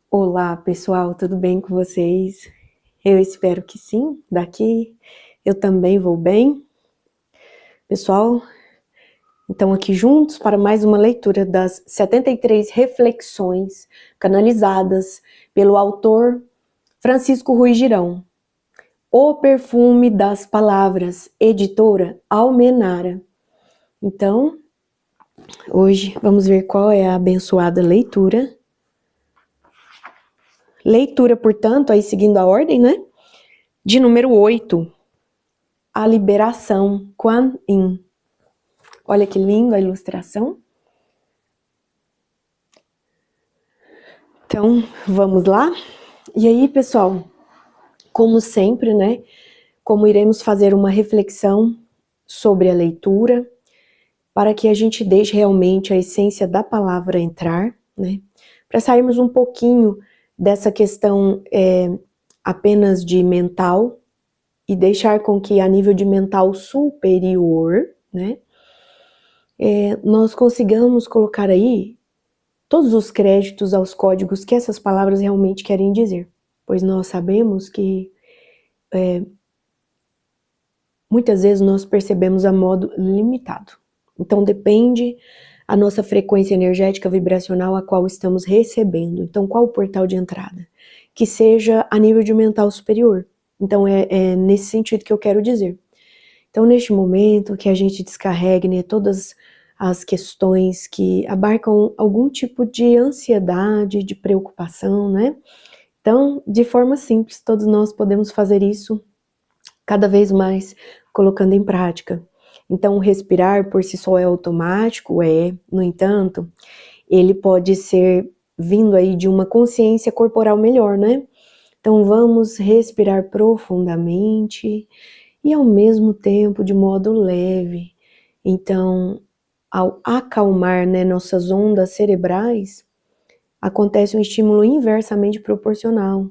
Olá, pessoal, tudo bem com vocês? Eu espero que sim. Daqui eu também vou bem. Pessoal, então aqui juntos para mais uma leitura das 73 reflexões canalizadas pelo autor Francisco Ruiz Girão. O Perfume das Palavras, editora Almenara. Então, hoje vamos ver qual é a abençoada leitura. Leitura, portanto, aí seguindo a ordem, né? De número 8. A liberação, Kuan Yin. Olha que linda a ilustração. Então, vamos lá? E aí, pessoal, como sempre, né? Como iremos fazer uma reflexão sobre a leitura, para que a gente deixe realmente a essência da palavra entrar, né? Para sairmos um pouquinho dessa questão apenas de mental e deixar com que a nível de mental superior, né? Nós consigamos colocar aí todos os créditos aos códigos que essas palavras realmente querem dizer, pois nós sabemos que muitas vezes nós percebemos a modo limitado. Então depende a nossa frequência energética vibracional a qual estamos recebendo. Então qual o portal de entrada? Que seja a nível de mental superior. Então é nesse sentido que eu quero dizer. Então neste momento que a gente descarregue, né, todas as questões que abarcam algum tipo de ansiedade, de preocupação, né? Então, de forma simples, todos nós podemos fazer isso cada vez mais colocando em prática. Então, respirar por si só é automático, no entanto, ele pode ser vindo aí de uma consciência corporal melhor, né? Então, vamos respirar profundamente e ao mesmo tempo de modo leve. Então, ao acalmar, né, nossas ondas cerebrais, acontece um estímulo inversamente proporcional,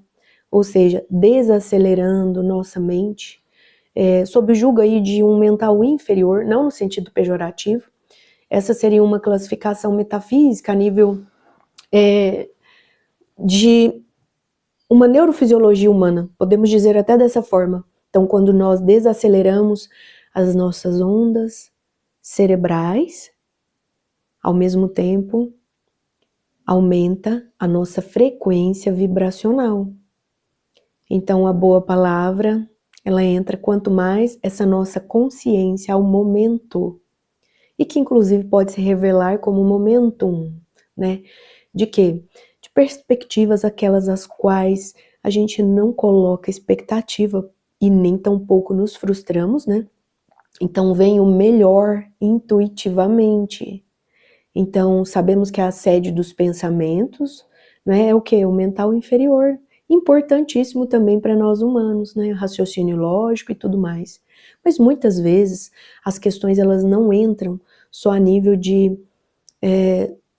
ou seja, desacelerando nossa mente, sob o jugo aí de um mental inferior, não no sentido pejorativo. Essa seria uma classificação metafísica a nível de uma neurofisiologia humana, podemos dizer até dessa forma. Então, quando nós desaceleramos as nossas ondas cerebrais, ao mesmo tempo, aumenta a nossa frequência vibracional. Então, a boa palavra, ela entra quanto mais essa nossa consciência ao momento, e que inclusive pode se revelar como momentum, né? De quê? De perspectivas aquelas as quais a gente não coloca expectativa e nem tampouco nos frustramos, né? Então vem o melhor intuitivamente. Então sabemos que a sede dos pensamentos, né, é o quê? O mental inferior. Importantíssimo também para nós humanos, né? Raciocínio lógico e tudo mais. Mas muitas vezes as questões elas não entram só a nível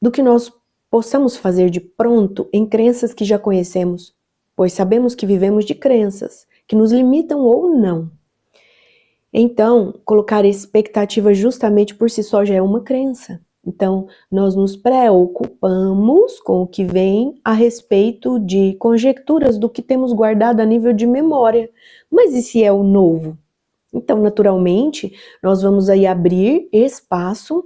do que nós possamos fazer de pronto em crenças que já conhecemos, pois sabemos que vivemos de crenças que nos limitam ou não. Então, colocar expectativa justamente por si só já é uma crença. Então, nós nos preocupamos com o que vem a respeito de conjecturas do que temos guardado a nível de memória. Mas e se é o novo? Então, naturalmente, nós vamos aí abrir espaço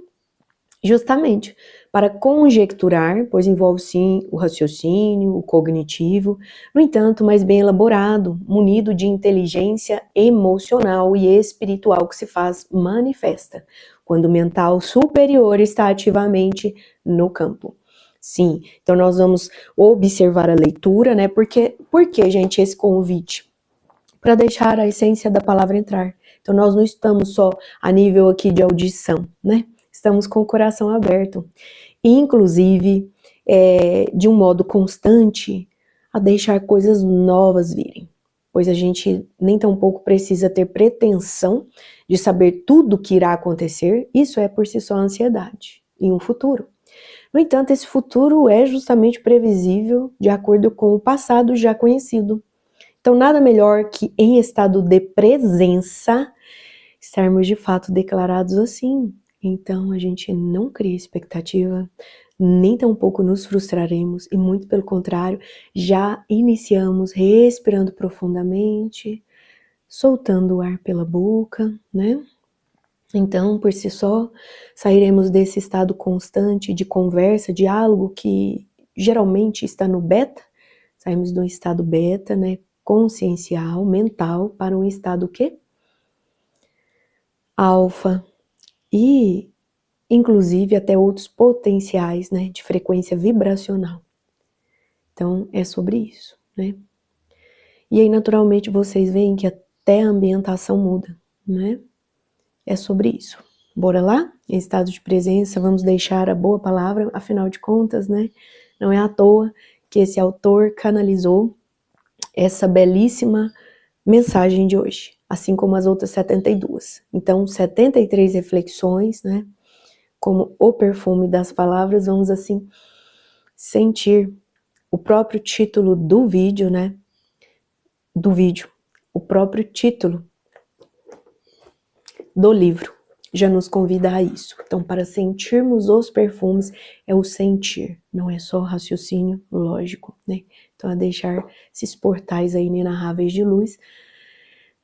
justamente para conjecturar, pois envolve sim o raciocínio, o cognitivo, no entanto, mais bem elaborado, munido de inteligência emocional e espiritual que se faz manifesta, quando o mental superior está ativamente no campo. Sim, então nós vamos observar a leitura, né? Por que, gente, esse convite? Para deixar a essência da palavra entrar. Então nós não estamos só a nível aqui de audição, né? Estamos com o coração aberto. Inclusive, de um modo constante, a deixar coisas novas virem. Pois a gente nem tão pouco precisa ter pretensão de saber tudo o que irá acontecer. Isso é por si só ansiedade e um futuro. No entanto, esse futuro é justamente previsível de acordo com o passado já conhecido. Então, nada melhor que em estado de presença, estarmos de fato declarados assim. Então a gente não cria expectativa, nem tampouco nos frustraremos, e muito pelo contrário, já iniciamos respirando profundamente, soltando o ar pela boca, né? Então, por si só, sairemos desse estado constante de conversa, diálogo, que geralmente está no beta. Saímos do estado beta, né, consciencial, mental, para um estado o quê? Alfa. E, inclusive, até outros potenciais, né, de frequência vibracional. Então, é sobre isso, né? E aí, naturalmente, vocês veem que até a ambientação muda, né? É sobre isso. Bora lá? Em estado de presença, vamos deixar a boa palavra, afinal de contas, né? Não é à toa que esse autor canalizou essa belíssima mensagem de hoje, assim como as outras 72. Então, 73 reflexões, né? Como o perfume das palavras, vamos assim sentir o próprio título do vídeo, né? O próprio título do livro já nos convida a isso. Então, para sentirmos os perfumes, é o sentir, não é só raciocínio lógico, né? Então, é deixar esses portais aí inenarráveis de luz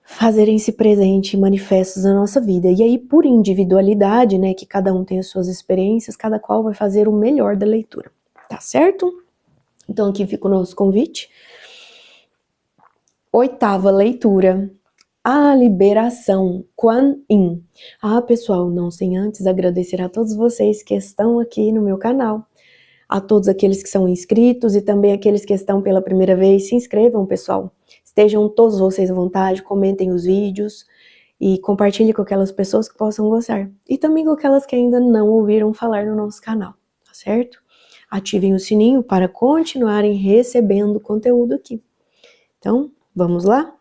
fazerem-se presente e manifestos na nossa vida. E aí, por individualidade, né, que cada um tem as suas experiências, cada qual vai fazer o melhor da leitura, tá certo? Então, aqui fica o nosso convite. 8ª leitura. A liberação, Kuan Yin. Pessoal, não sem antes agradecer a todos vocês que estão aqui no meu canal, a todos aqueles que são inscritos e também aqueles que estão pela primeira vez. Se inscrevam, pessoal. Estejam todos vocês à vontade, comentem os vídeos e compartilhem com aquelas pessoas que possam gostar. E também com aquelas que ainda não ouviram falar no nosso canal, tá certo? Ativem o sininho para continuarem recebendo conteúdo aqui. Então, vamos lá?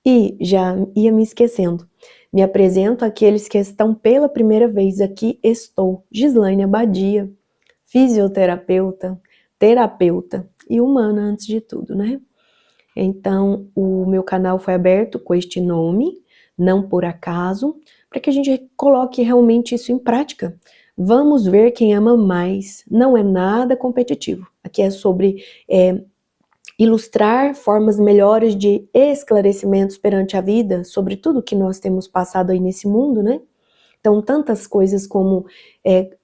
E já ia me esquecendo, me apresento àqueles que estão pela primeira vez aqui. Estou Gislaine Abadia, fisioterapeuta, terapeuta e humana antes de tudo, né? Então, o meu canal foi aberto com este nome, não por acaso, para que a gente coloque realmente isso em prática. Vamos ver quem ama mais, não é nada competitivo. Aqui é sobre ilustrar formas melhores de esclarecimentos perante a vida, sobre tudo que nós temos passado aí nesse mundo, né? Então, tantas coisas como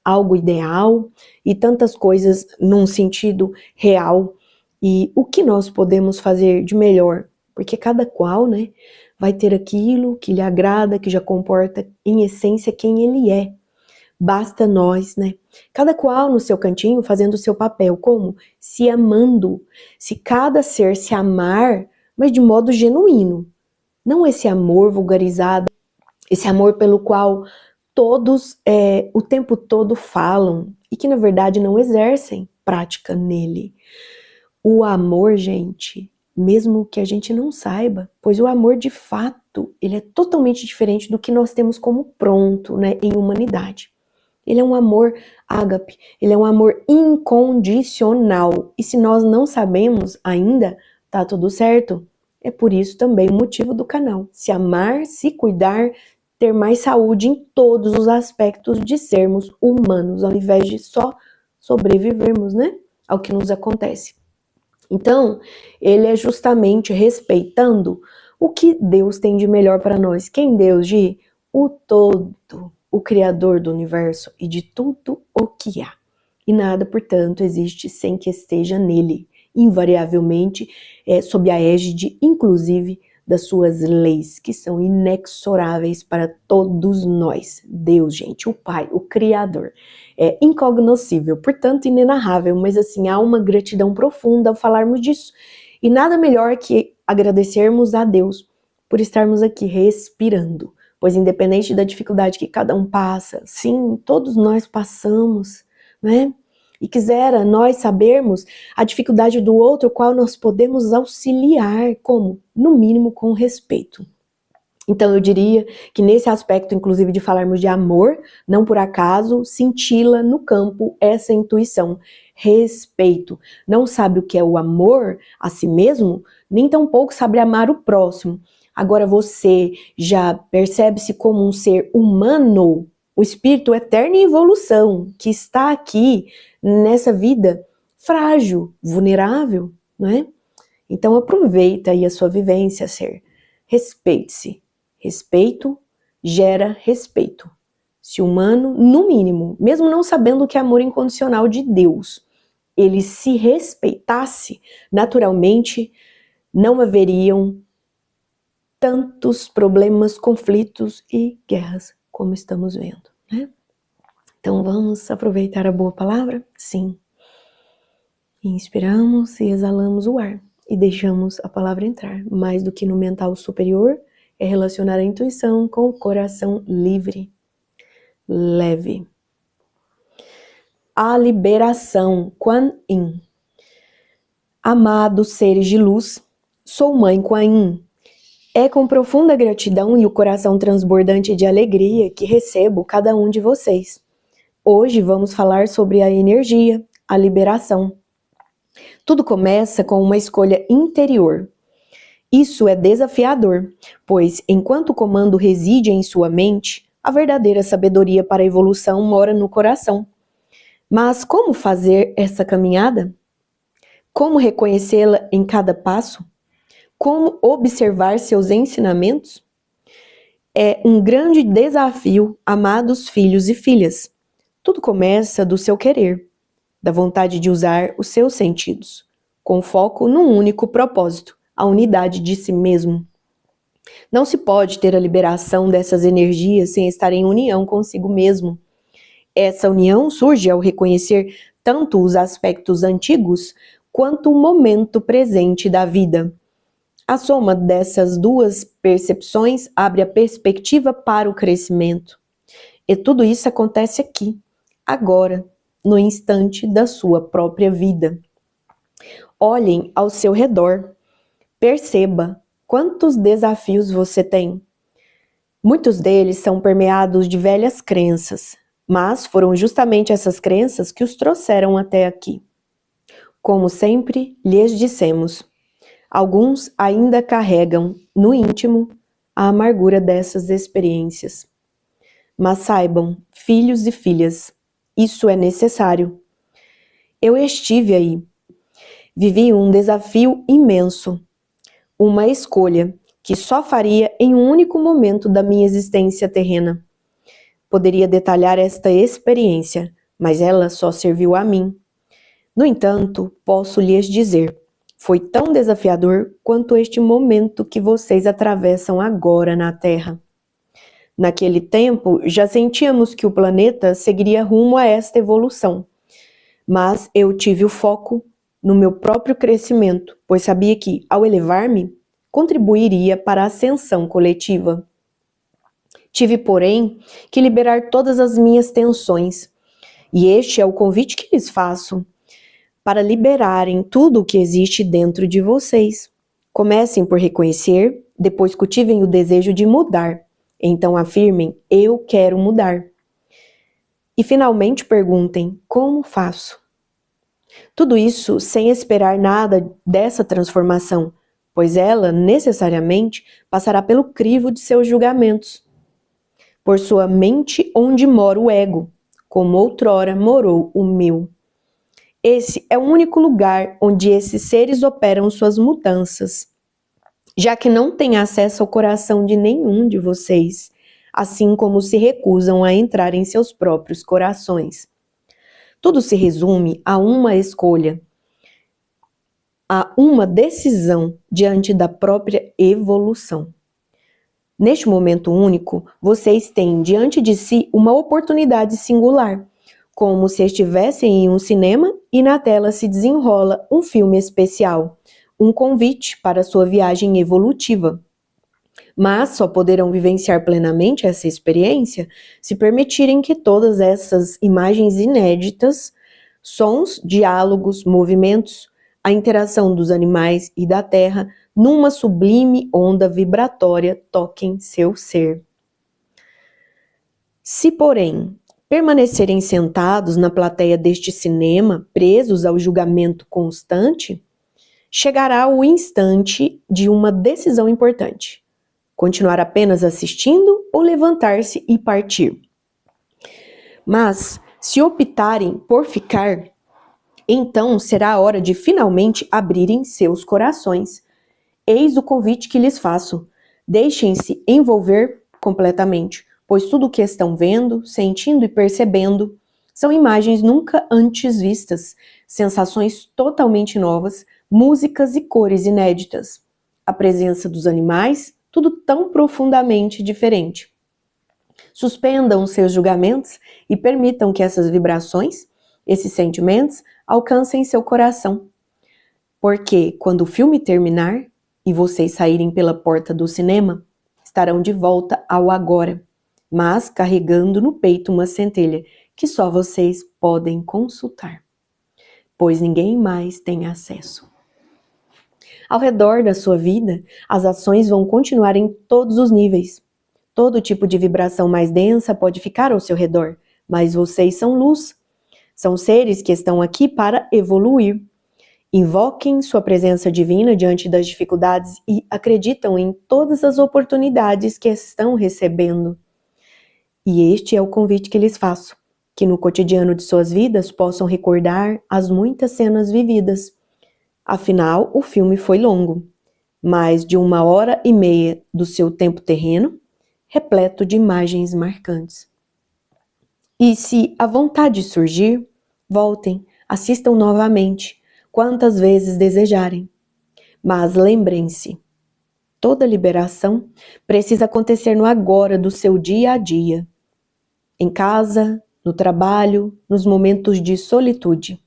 algo ideal e tantas coisas num sentido real. E o que nós podemos fazer de melhor? Porque cada qual, né, vai ter aquilo que lhe agrada, que já comporta em essência quem ele é. Basta nós, né? Cada qual no seu cantinho fazendo o seu papel, como? Se amando. Se cada ser se amar, mas de modo genuíno. Não esse amor vulgarizado, esse amor pelo qual todos o tempo todo falam e que na verdade não exercem prática nele. O amor, gente, mesmo que a gente não saiba, pois o amor de fato, ele é totalmente diferente do que nós temos como pronto, né, em humanidade. Ele é um amor ágape, ele é um amor incondicional. E se nós não sabemos ainda, tá tudo certo. É por isso também o motivo do canal. Se amar, se cuidar, ter mais saúde em todos os aspectos de sermos humanos, ao invés de só sobrevivermos, né, ao que nos acontece. Então, ele é justamente respeitando o que Deus tem de melhor para nós. Quem Deus? O todo, o Criador do universo e de tudo o que há. E nada, portanto, existe sem que esteja nele, invariavelmente, sob a égide, inclusive, das suas leis, que são inexoráveis para todos nós. Deus, gente, o Pai, o Criador, é incognoscível, portanto inenarrável, mas assim, há uma gratidão profunda ao falarmos disso. E nada melhor que agradecermos a Deus por estarmos aqui respirando, pois independente da dificuldade que cada um passa, sim, todos nós passamos, né? E quisera nós sabermos a dificuldade do outro, qual nós podemos auxiliar, como? No mínimo com respeito. Então eu diria que nesse aspecto, inclusive de falarmos de amor, não por acaso, cintila no campo essa intuição, respeito. Não sabe o que é o amor a si mesmo, nem tampouco sabe amar o próximo. Agora você já percebe-se como um ser humano, o espírito eterno em evolução, que está aqui nessa vida frágil, vulnerável, não é? Então aproveita aí a sua vivência, ser. Respeite-se. Respeito gera respeito. Se o humano, no mínimo, mesmo não sabendo o que é amor incondicional de Deus, ele se respeitasse, naturalmente não haveriam tantos problemas, conflitos e guerras como estamos vendo, né? Então vamos aproveitar a boa palavra? Sim. Inspiramos e exalamos o ar e deixamos a palavra entrar. Mais do que no mental superior, é relacionar a intuição com o coração livre, leve. A liberação, Kuan Yin. Amados seres de luz, sou Mãe Kuan Yin. É com profunda gratidão e o coração transbordante de alegria que recebo cada um de vocês. Hoje vamos falar sobre a energia, a liberação. Tudo começa com uma escolha interior. Isso é desafiador, pois enquanto o comando reside em sua mente, a verdadeira sabedoria para a evolução mora no coração. Mas como fazer essa caminhada? Como reconhecê-la em cada passo? Como observar seus ensinamentos? É um grande desafio, amados filhos e filhas. Tudo começa do seu querer, da vontade de usar os seus sentidos, com foco num único propósito, a unidade de si mesmo. Não se pode ter a liberação dessas energias sem estar em união consigo mesmo. Essa união surge ao reconhecer tanto os aspectos antigos quanto o momento presente da vida. A soma dessas duas percepções abre a perspectiva para o crescimento. E tudo isso acontece aqui, agora, no instante da sua própria vida. Olhem ao seu redor. Perceba quantos desafios você tem. Muitos deles são permeados de velhas crenças, mas foram justamente essas crenças que os trouxeram até aqui. Como sempre lhes dissemos, alguns ainda carregam no íntimo a amargura dessas experiências. Mas saibam, filhos e filhas, isso é necessário. Eu estive aí. Vivi um desafio imenso. Uma escolha que só faria em um único momento da minha existência terrena. Poderia detalhar esta experiência, mas ela só serviu a mim. No entanto, posso lhes dizer, foi tão desafiador quanto este momento que vocês atravessam agora na Terra. Naquele tempo, já sentíamos que o planeta seguiria rumo a esta evolução. Mas eu tive o foco no meu próprio crescimento, pois sabia que, ao elevar-me, contribuiria para a ascensão coletiva. Tive, porém, que liberar todas as minhas tensões, e este é o convite que lhes faço, para liberarem tudo o que existe dentro de vocês. Comecem por reconhecer, depois cultivem o desejo de mudar. Então afirmem, eu quero mudar. E finalmente perguntem, como faço? Tudo isso sem esperar nada dessa transformação, pois ela, necessariamente, passará pelo crivo de seus julgamentos. Por sua mente onde mora o ego, como outrora morou o meu. Esse é o único lugar onde esses seres operam suas mudanças, já que não têm acesso ao coração de nenhum de vocês, assim como se recusam a entrar em seus próprios corações. Tudo se resume a uma escolha, a uma decisão diante da própria evolução. Neste momento único, vocês têm diante de si uma oportunidade singular, como se estivessem em um cinema e na tela se desenrola um filme especial, um convite para sua viagem evolutiva. Mas só poderão vivenciar plenamente essa experiência se permitirem que todas essas imagens inéditas, sons, diálogos, movimentos, a interação dos animais e da terra, numa sublime onda vibratória, toquem seu ser. Se, porém, permanecerem sentados na plateia deste cinema, presos ao julgamento constante, chegará o instante de uma decisão importante. Continuar apenas assistindo ou levantar-se e partir? Mas, se optarem por ficar, então será a hora de finalmente abrirem seus corações. Eis o convite que lhes faço. Deixem-se envolver completamente, pois tudo o que estão vendo, sentindo e percebendo são imagens nunca antes vistas, sensações totalmente novas, músicas e cores inéditas. A presença dos animais, tudo tão profundamente diferente. Suspendam seus julgamentos e permitam que essas vibrações, esses sentimentos, alcancem seu coração. Porque quando o filme terminar e vocês saírem pela porta do cinema, estarão de volta ao agora, mas carregando no peito uma centelha que só vocês podem consultar, pois ninguém mais tem acesso. Ao redor da sua vida, as ações vão continuar em todos os níveis. Todo tipo de vibração mais densa pode ficar ao seu redor, mas vocês são luz. São seres que estão aqui para evoluir. Invoquem sua presença divina diante das dificuldades e acreditam em todas as oportunidades que estão recebendo. E este é o convite que lhes faço, que no cotidiano de suas vidas possam recordar as muitas cenas vividas. Afinal, o filme foi longo, mais de 1h30 do seu tempo terreno, repleto de imagens marcantes. E se a vontade surgir, voltem, assistam novamente, quantas vezes desejarem. Mas lembrem-se, toda liberação precisa acontecer no agora do seu dia a dia. Em casa, no trabalho, nos momentos de solitude.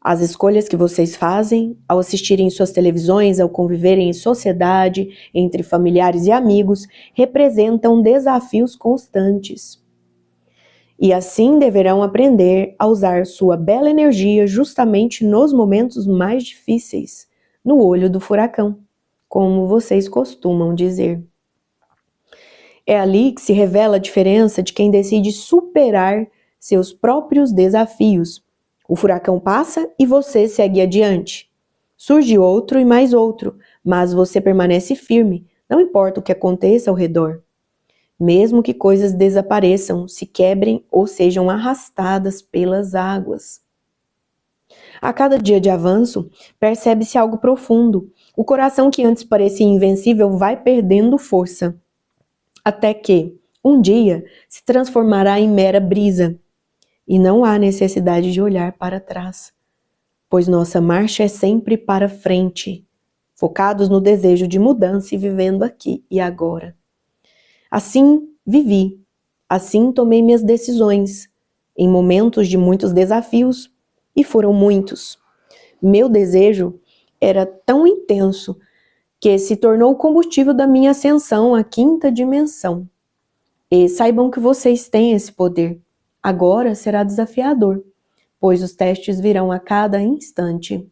As escolhas que vocês fazem ao assistirem suas televisões, ao conviverem em sociedade, entre familiares e amigos, representam desafios constantes. E assim deverão aprender a usar sua bela energia justamente nos momentos mais difíceis, no olho do furacão, como vocês costumam dizer. É ali que se revela a diferença de quem decide superar seus próprios desafios. O furacão passa e você segue adiante. Surge outro e mais outro, mas você permanece firme, não importa o que aconteça ao redor. Mesmo que coisas desapareçam, se quebrem ou sejam arrastadas pelas águas. A cada dia de avanço, percebe-se algo profundo. O coração que antes parecia invencível vai perdendo força. Até que, um dia, se transformará em mera brisa. E não há necessidade de olhar para trás, pois nossa marcha é sempre para frente, focados no desejo de mudança e vivendo aqui e agora. Assim vivi, assim tomei minhas decisões, em momentos de muitos desafios, e foram muitos. Meu desejo era tão intenso que se tornou o combustível da minha ascensão à 5ª dimensão. E saibam que vocês têm esse poder. Agora será desafiador, pois os testes virão a cada instante,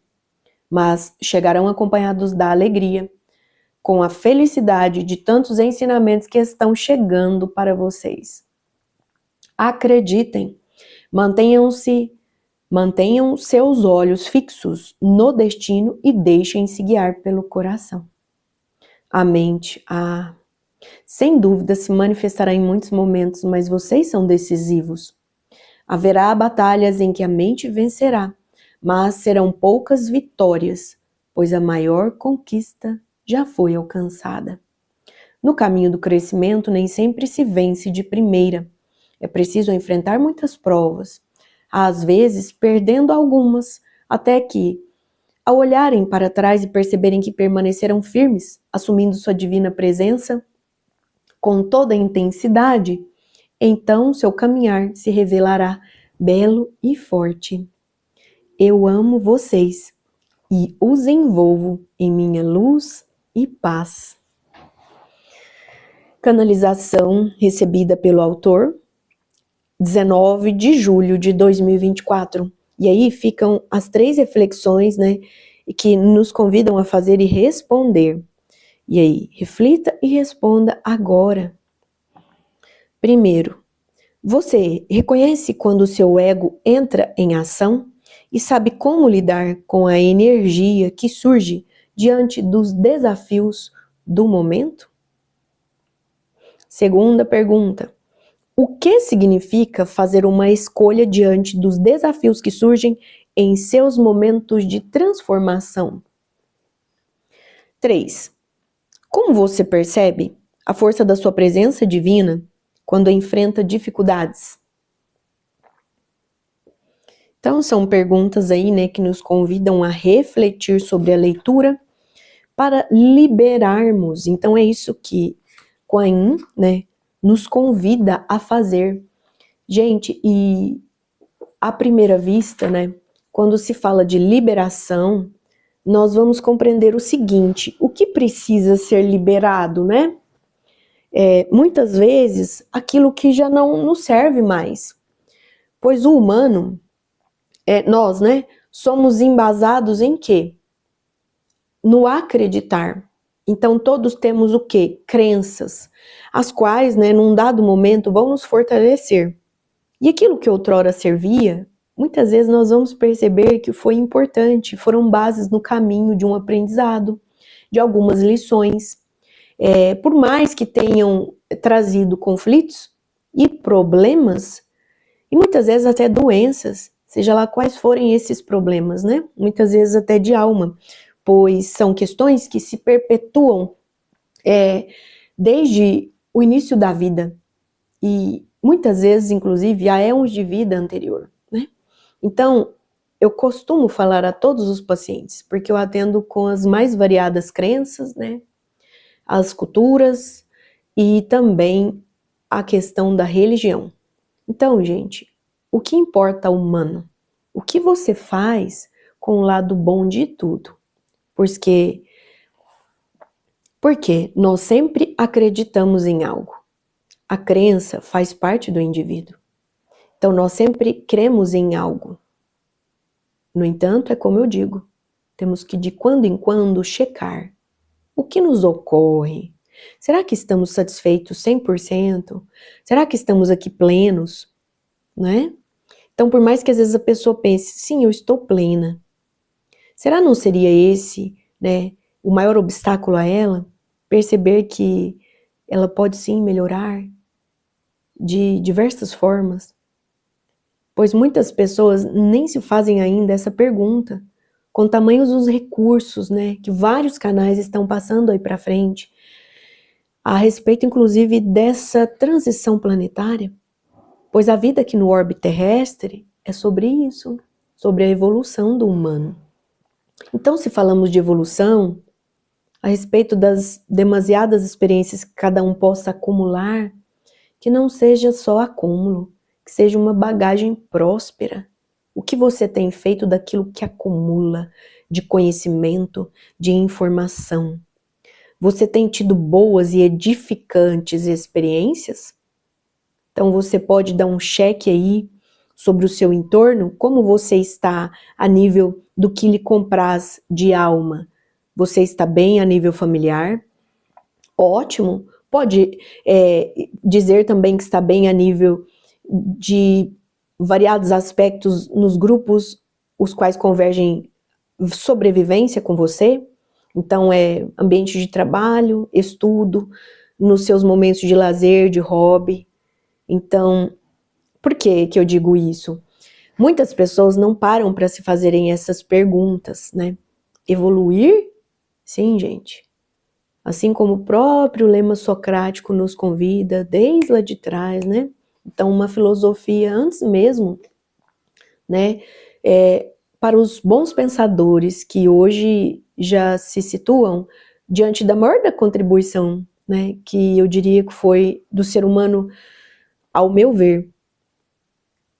mas chegarão acompanhados da alegria, com a felicidade de tantos ensinamentos que estão chegando para vocês. Acreditem, mantenham seus olhos fixos no destino e deixem-se guiar pelo coração. A mente, sem dúvida se manifestará em muitos momentos, mas vocês são decisivos. Haverá batalhas em que a mente vencerá, mas serão poucas vitórias, pois a maior conquista já foi alcançada. No caminho do crescimento nem sempre se vence de primeira. É preciso enfrentar muitas provas, às vezes perdendo algumas, até que, ao olharem para trás e perceberem que permaneceram firmes, assumindo sua divina presença com toda a intensidade, então seu caminhar se revelará belo e forte. Eu amo vocês e os envolvo em minha luz e paz. Canalização recebida pelo autor, 19 de julho de 2024. E aí ficam as 3 reflexões, que nos convidam a fazer e responder. E aí, reflita e responda agora. Primeiro, você reconhece quando o seu ego entra em ação e sabe como lidar com a energia que surge diante dos desafios do momento? Segunda pergunta: o que significa fazer uma escolha diante dos desafios que surgem em seus momentos de transformação? 3. Como você percebe a força da sua presença divina quando enfrenta dificuldades? Então, são perguntas aí, né, que nos convidam a refletir sobre a leitura para liberarmos. Então, é isso que Kuan Yin, né, nos convida a fazer. Gente, e à primeira vista, né, quando se fala de liberação, nós vamos compreender o seguinte: o que precisa ser liberado, né? Muitas vezes, aquilo que já não nos serve mais. Pois o humano, nós, né, somos embasados em quê? No acreditar. Então, todos temos o quê? Crenças, as quais, né, num dado momento, vão nos fortalecer. E aquilo que outrora servia, muitas vezes nós vamos perceber que foi importante, foram bases no caminho de um aprendizado, de algumas lições. Por mais que tenham trazido conflitos e problemas, e muitas vezes até doenças, seja lá quais forem esses problemas, né? Muitas vezes até de alma, pois são questões que se perpetuam desde o início da vida e muitas vezes, inclusive, há éons de vida anterior, né? Então, eu costumo falar a todos os pacientes, porque eu atendo com as mais variadas crenças, né? As culturas e também a questão da religião. Então, gente, o que importa ao humano? O que você faz com o lado bom de tudo? Porque nós sempre acreditamos em algo. A crença faz parte do indivíduo. Então, nós sempre cremos em algo. No entanto, é como eu digo, temos que de quando em quando checar o que nos ocorre. Será que estamos satisfeitos 100%? Será que estamos aqui plenos? Né? Então, por mais que às vezes a pessoa pense, sim, eu estou plena. Será não seria esse, né, o maior obstáculo a ela? Perceber que ela pode sim melhorar de diversas formas? Pois muitas pessoas nem se fazem ainda essa pergunta, com tamanhos os recursos, né, que vários canais estão passando aí para frente, a respeito inclusive dessa transição planetária, pois a vida aqui no orbe terrestre é sobre isso, sobre a evolução do humano. Então, se falamos de evolução, a respeito das demasiadas experiências que cada um possa acumular, que não seja só acúmulo, que seja uma bagagem próspera. O que você tem feito daquilo que acumula de conhecimento, de informação? Você tem tido boas e edificantes experiências? Então você pode dar um cheque aí sobre o seu entorno, como você está a nível do que lhe compraz de alma. Você está bem a nível familiar? Ótimo. Pode dizer também que está bem a nível de variados aspectos nos grupos os quais convergem sobrevivência com você. Então, ambiente de trabalho, estudo, nos seus momentos de lazer, de hobby. Então, por que eu digo isso? Muitas pessoas não param para se fazerem essas perguntas, né? Evoluir? Sim, gente. Assim como o próprio lema socrático nos convida desde lá de trás, né? Então, uma filosofia antes mesmo, né? Para os bons pensadores que hoje já se situam diante da maior da contribuição, né? Que eu diria que foi do ser humano, ao meu ver,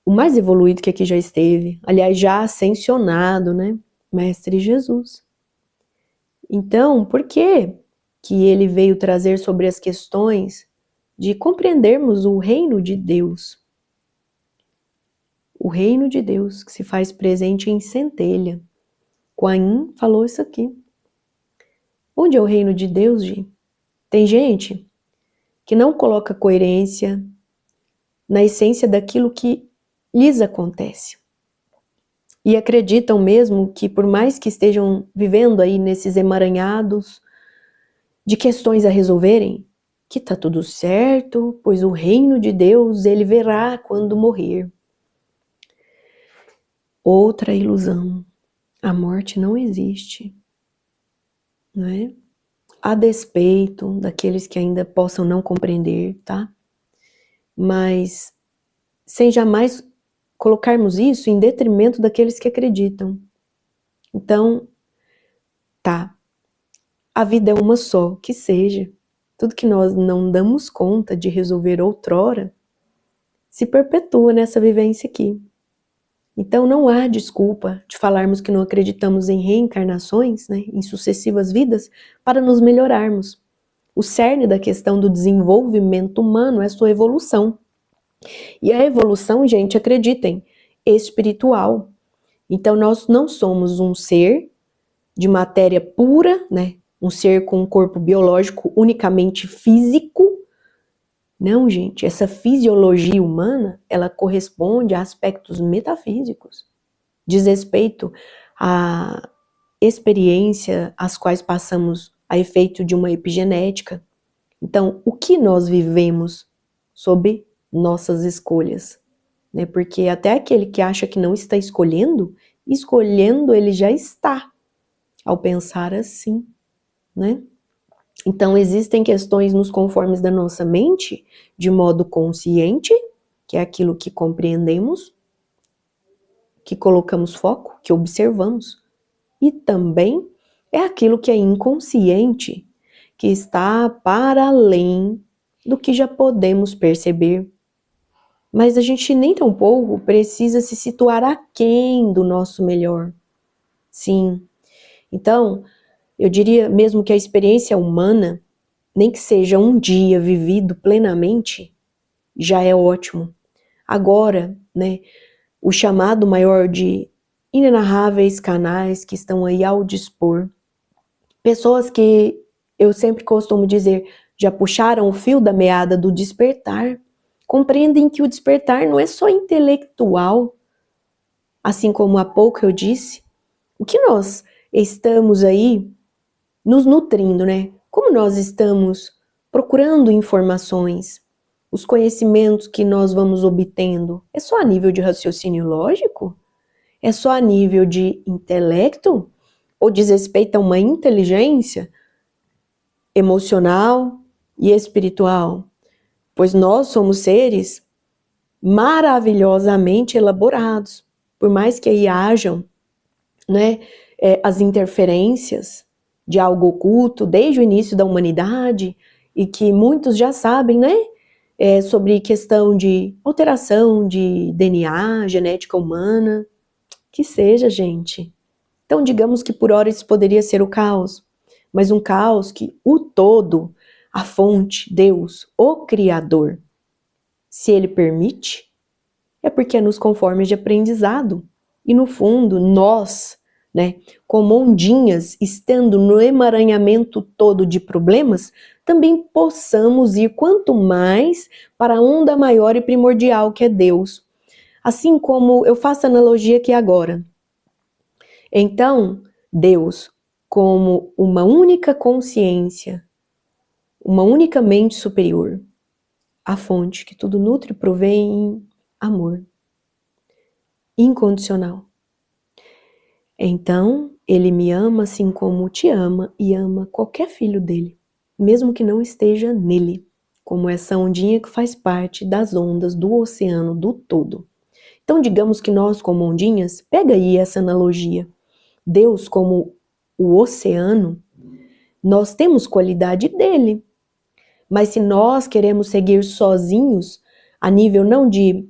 o mais evoluído que aqui já esteve, aliás, já ascensionado, né? Mestre Jesus. Então, por que ele veio trazer sobre as questões de compreendermos o reino de Deus? O reino de Deus que se faz presente em centelha. Kuan Yin falou isso aqui. Onde é o reino de Deus, Gi? Tem gente que não coloca coerência na essência daquilo que lhes acontece. E acreditam mesmo que por mais que estejam vivendo aí nesses emaranhados de questões a resolverem, que tá tudo certo, pois o reino de Deus ele verá quando morrer. Outra ilusão. A morte não existe, não é? A despeito daqueles que ainda possam não compreender, tá? Mas sem jamais colocarmos isso em detrimento daqueles que acreditam. Então, tá, a vida é uma só, que seja. Tudo que nós não damos conta de resolver outrora, se perpetua nessa vivência aqui. Então não há desculpa de falarmos que não acreditamos em reencarnações, né, em sucessivas vidas, para nos melhorarmos. O cerne da questão do desenvolvimento humano é sua evolução. E a evolução, gente, acreditem, espiritual. Então nós não somos um ser de matéria pura, né, um ser com um corpo biológico unicamente físico. Não, gente, essa fisiologia humana, ela corresponde a aspectos metafísicos, diz respeito à experiência às quais passamos a efeito de uma epigenética. Então, o que nós vivemos sob nossas escolhas, né? Porque até aquele que acha que não está escolhendo ele já está, ao pensar assim, né? Então, existem questões nos conformes da nossa mente, de modo consciente, que é aquilo que compreendemos, que colocamos foco, que observamos, e também é aquilo que é inconsciente, que está para além do que já podemos perceber. Mas a gente nem tampouco precisa se situar aquém do nosso melhor. Sim. Então, eu diria mesmo que a experiência humana, nem que seja um dia vivido plenamente, já é ótimo. Agora, né, o chamado maior de inenarráveis canais que estão aí ao dispor, pessoas que eu sempre costumo dizer, já puxaram o fio da meada do despertar, compreendem que o despertar não é só intelectual, assim como há pouco eu disse, o que nós estamos aí nos nutrindo, né? Como nós estamos procurando informações, os conhecimentos que nós vamos obtendo, é só a nível de raciocínio lógico? É só a nível de intelecto? Ou diz respeito a uma inteligência emocional e espiritual? Pois nós somos seres maravilhosamente elaborados, por mais que aí hajam, né, as interferências de algo oculto desde o início da humanidade e que muitos já sabem, né, sobre questão de alteração de DNA, genética humana, que seja, gente. Então, digamos que por hora isso poderia ser o caos, mas um caos que o todo, a fonte, Deus, o Criador, se Ele permite, é porque é nos conformes de aprendizado. E no fundo, nós, né, como ondinhas, estando no emaranhamento todo de problemas, também possamos ir quanto mais para a onda maior e primordial que é Deus. Assim como eu faço analogia aqui agora. Então, Deus, como uma única consciência, uma única mente superior, a fonte que tudo nutre provém em amor incondicional. Então, ele me ama assim como te ama e ama qualquer filho dele, mesmo que não esteja nele, como essa ondinha que faz parte das ondas do oceano do todo. Então, digamos que nós, como ondinhas, pega aí essa analogia. Deus, como o oceano, nós temos qualidade dele. Mas se nós queremos seguir sozinhos, a nível não de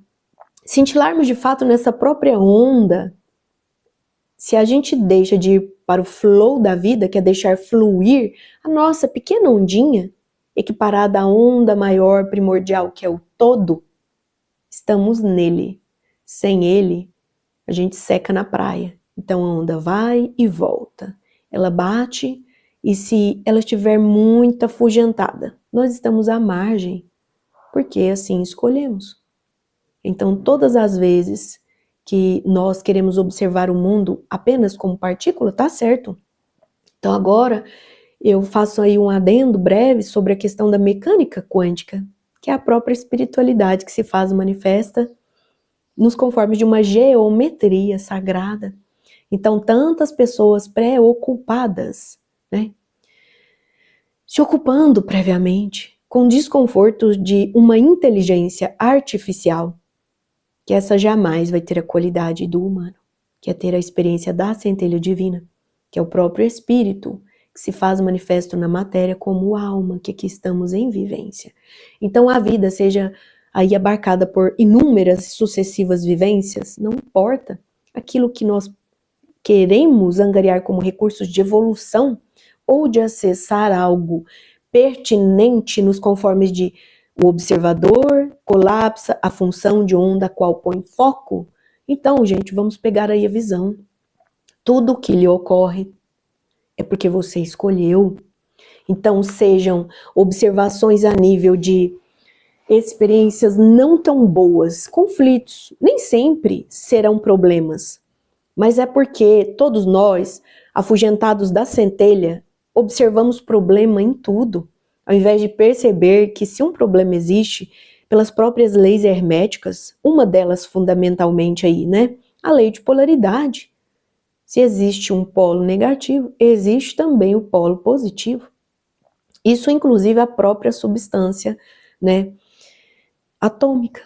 cintilarmos de fato nessa própria onda, se a gente deixa de ir para o flow da vida, que é deixar fluir, a nossa pequena ondinha, equiparada à onda maior primordial, que é o todo, estamos nele. Sem ele, a gente seca na praia. Então a onda vai e volta. Ela bate e se ela estiver muito afugentada, nós estamos à margem, porque assim escolhemos. Então todas as vezes que nós queremos observar o mundo apenas como partícula, tá certo. Então agora Eu faço aí um adendo breve sobre a questão da mecânica quântica, que é a própria espiritualidade que se faz manifesta nos conformes de uma geometria sagrada. Então, tantas pessoas preocupadas, né, se ocupando previamente com desconfortos de uma inteligência artificial, que essa jamais vai ter a qualidade do humano, que é ter a experiência da centelha divina, que é o próprio espírito, que se faz manifesto na matéria como alma, que aqui estamos em vivência. Então a vida seja aí abarcada por inúmeras sucessivas vivências, não importa aquilo que nós queremos angariar como recursos de evolução ou de acessar algo pertinente nos conformes de o observador colapsa a função de onda a qual põe foco. Então, gente, vamos pegar aí a visão. Tudo que lhe ocorre é porque você escolheu. Então, sejam observações a nível de experiências não tão boas, conflitos, nem sempre serão problemas. Mas é porque todos nós, afugentados da centelha, observamos problema em tudo, ao invés de perceber que se um problema existe, pelas próprias leis herméticas, uma delas fundamentalmente aí, né? A lei de polaridade. Se existe um polo negativo, existe também o polo positivo. Isso inclusive a própria substância, né, atômica.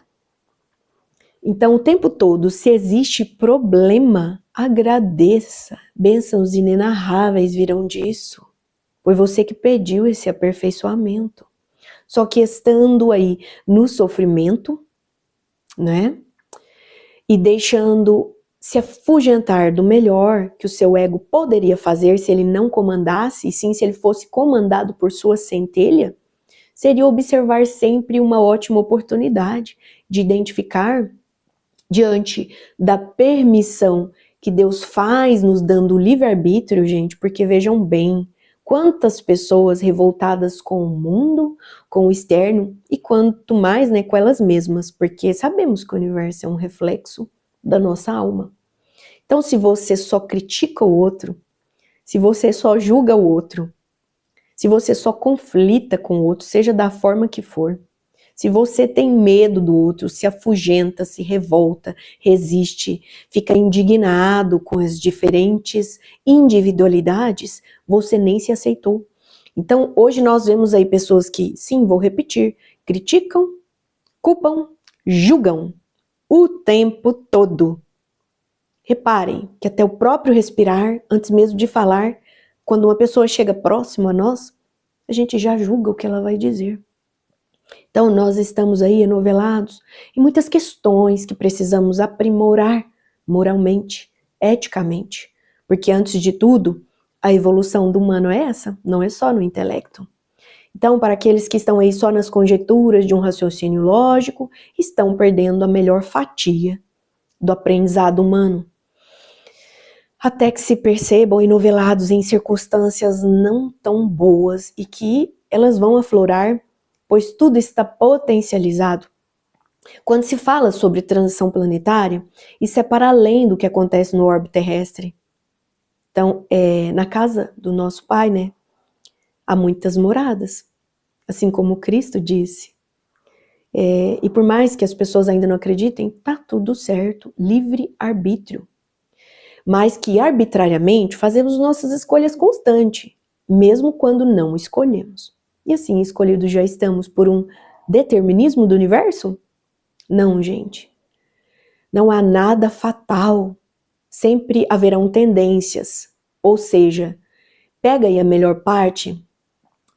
Então, o tempo todo, se existe problema, agradeça. Bênçãos inenarráveis virão disso. Foi você que pediu esse aperfeiçoamento. Só que estando aí no sofrimento, né? E deixando se afugentar do melhor que o seu ego poderia fazer se ele não comandasse, e sim se ele fosse comandado por sua centelha, seria observar sempre uma ótima oportunidade de identificar diante da permissão que Deus faz nos dando o livre-arbítrio, gente, porque vejam bem, quantas pessoas revoltadas com o mundo, com o externo, e quanto mais, né, com elas mesmas, porque sabemos que o universo é um reflexo da nossa alma. Então, se você só critica o outro, se você só julga o outro, se você só conflita com o outro, seja da forma que for, se você tem medo do outro, se afugenta, se revolta, resiste, fica indignado com as diferentes individualidades, você nem se aceitou. Então, hoje nós vemos aí pessoas que, sim, vou repetir, criticam, culpam, julgam o tempo todo. Reparem que até o próprio respirar, antes mesmo de falar, quando uma pessoa chega próximo a nós, a gente já julga o que ela vai dizer. Então, nós estamos aí enovelados em muitas questões que precisamos aprimorar moralmente, eticamente. Porque, antes de tudo, a evolução do humano é essa, não é só no intelecto. Então, para aqueles que estão aí só nas conjecturas de um raciocínio lógico, estão perdendo a melhor fatia do aprendizado humano. Até que se percebam enovelados em circunstâncias não tão boas e que elas vão aflorar, pois tudo está potencializado. Quando se fala sobre transição planetária, isso é para além do que acontece no orbe terrestre. Então, na casa do nosso Pai, né, há muitas moradas, assim como Cristo disse. E por mais que as pessoas ainda não acreditem, tá tudo certo, livre arbítrio. Mas que arbitrariamente fazemos nossas escolhas constantes, mesmo quando não escolhemos. E assim, escolhidos já estamos por um determinismo do universo? Não, gente. Não há nada fatal. Sempre haverão tendências. Ou seja, pega aí a melhor parte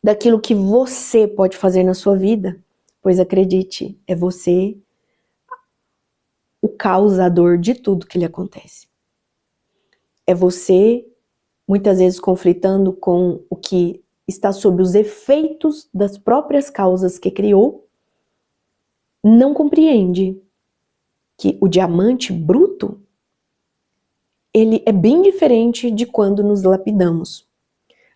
daquilo que você pode fazer na sua vida. Pois acredite, é você o causador de tudo que lhe acontece. É você, muitas vezes, conflitando com o que está sob os efeitos das próprias causas que criou, não compreende que o diamante bruto, ele é bem diferente de quando nos lapidamos.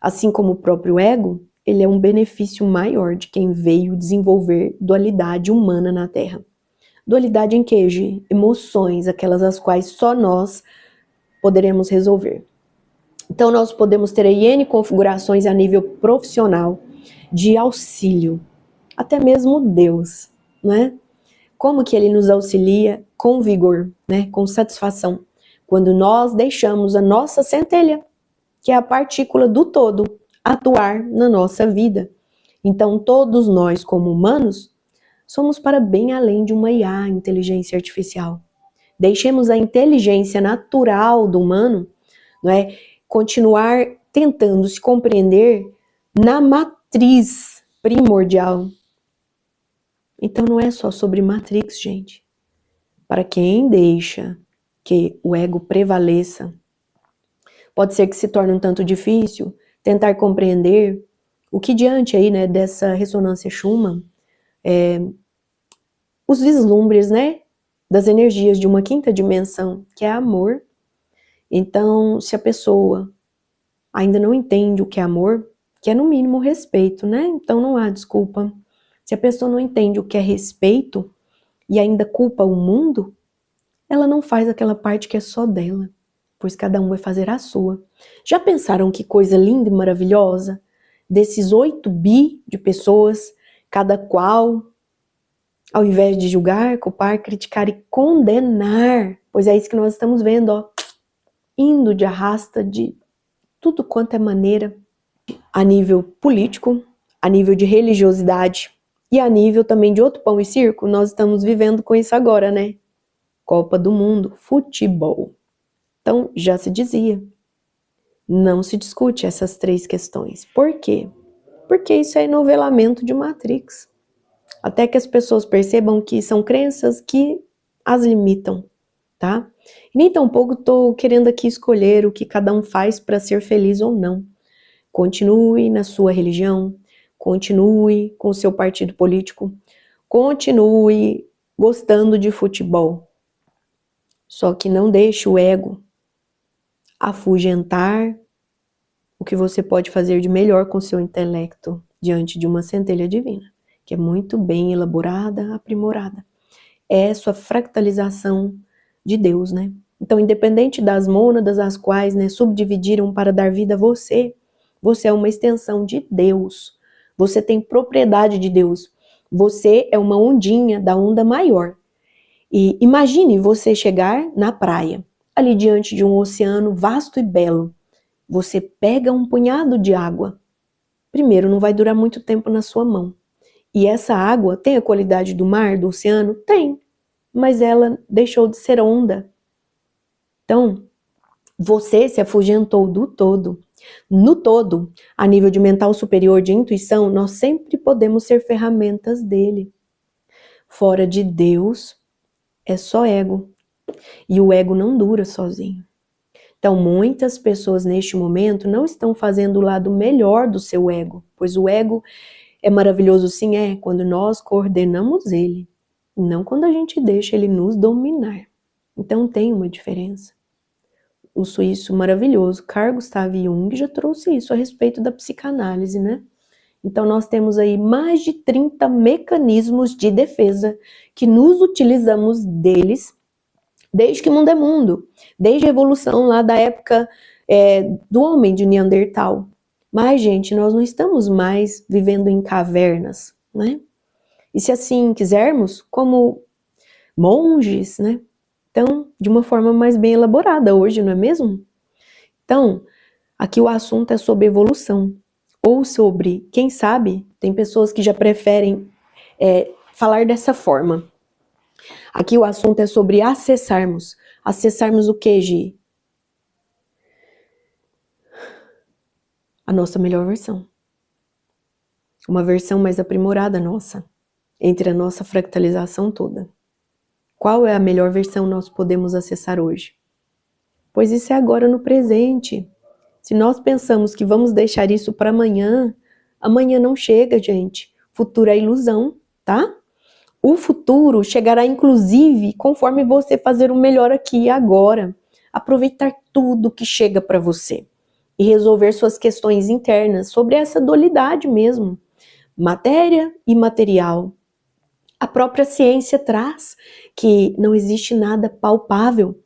Assim como o próprio ego, ele é um benefício maior de quem veio desenvolver dualidade humana na Terra. Dualidade em que, Gi? Emoções, aquelas as quais só nós poderemos resolver. Então nós podemos ter aí N configurações a nível profissional de auxílio, até mesmo Deus, né? Como que ele nos auxilia com vigor, né? Com satisfação, quando nós deixamos a nossa centelha, que é a partícula do todo, atuar na nossa vida. Então todos nós, como humanos, somos para bem além de uma IA, inteligência artificial. Deixemos a inteligência natural do humano, não é, continuar tentando se compreender na matriz primordial. Então não é só sobre Matrix, gente. Para quem deixa que o ego prevaleça, pode ser que se torne um tanto difícil tentar compreender o que diante aí, né, dessa ressonância Schumann, os vislumbres, né, das energias de uma quinta dimensão, que é amor. Então, se a pessoa ainda não entende o que é amor, que é no mínimo respeito, né? Então não há desculpa. Se a pessoa não entende o que é respeito e ainda culpa o mundo, ela não faz aquela parte que é só dela, pois cada um vai fazer a sua. Já pensaram que coisa linda e maravilhosa? Desses 8 bi de pessoas, cada qual, ao invés de julgar, culpar, criticar e condenar, pois é isso que nós estamos vendo, ó, indo de arrasta de tudo quanto é maneira, a nível político, a nível de religiosidade e a nível também de outro pão e circo. Nós estamos vivendo com isso agora, né? Copa do Mundo, futebol. Então, já se dizia, não se discute essas 3 questões. Por quê? Porque isso é enovelamento de Matrix. Até que as pessoas percebam que são crenças que as limitam, tá? E nem tampouco estou querendo aqui escolher o que cada um faz para ser feliz ou não. Continue na sua religião, continue com o seu partido político, continue gostando de futebol. Só que não deixe o ego afugentar o que você pode fazer de melhor com seu intelecto diante de uma centelha divina, que é muito bem elaborada, aprimorada. É sua fractalização de Deus, né? Então, independente das mônadas, as quais, né, subdividiram para dar vida a você, você é uma extensão de Deus. Você tem propriedade de Deus. Você é uma ondinha da onda maior. E imagine você chegar na praia, ali diante de um oceano vasto e belo. Você pega um punhado de água. Primeiro, não vai durar muito tempo na sua mão. E essa água tem a qualidade do mar, do oceano? Tem. Mas ela deixou de ser onda. Então, você se afugentou do todo. No todo, a nível de mental superior, de intuição, nós sempre podemos ser ferramentas dele. Fora de Deus, é só ego. E o ego não dura sozinho. Então, muitas pessoas neste momento não estão fazendo o lado melhor do seu ego, pois o ego é maravilhoso, sim, quando nós coordenamos ele, não quando a gente deixa ele nos dominar. Então, tem uma diferença. O suíço maravilhoso Carl Gustav Jung já trouxe isso a respeito da psicanálise, né? Então nós temos aí mais de 30 mecanismos de defesa que nos utilizamos deles desde que o mundo é mundo, desde a evolução lá da época do homem de Neandertal. Mas, gente, nós não estamos mais vivendo em cavernas, né? E se assim quisermos, como monges, né? Então, de uma forma mais bem elaborada hoje, não é mesmo? Então, aqui o assunto é sobre evolução. Ou sobre, quem sabe, tem pessoas que já preferem falar dessa forma. Aqui o assunto é sobre acessarmos. Acessarmos o que, Gi? A nossa melhor versão. Uma versão mais aprimorada nossa, entre a nossa fractalização toda. Qual é a melhor versão nós podemos acessar hoje? Pois isso é agora no presente. Se nós pensamos que vamos deixar isso para amanhã, amanhã não chega, gente. Futuro é ilusão, tá? O futuro chegará, inclusive, conforme você fazer o melhor aqui e agora. Aproveitar tudo que chega para você e resolver suas questões internas sobre essa dualidade mesmo. Matéria e material. A própria ciência traz que não existe nada palpável.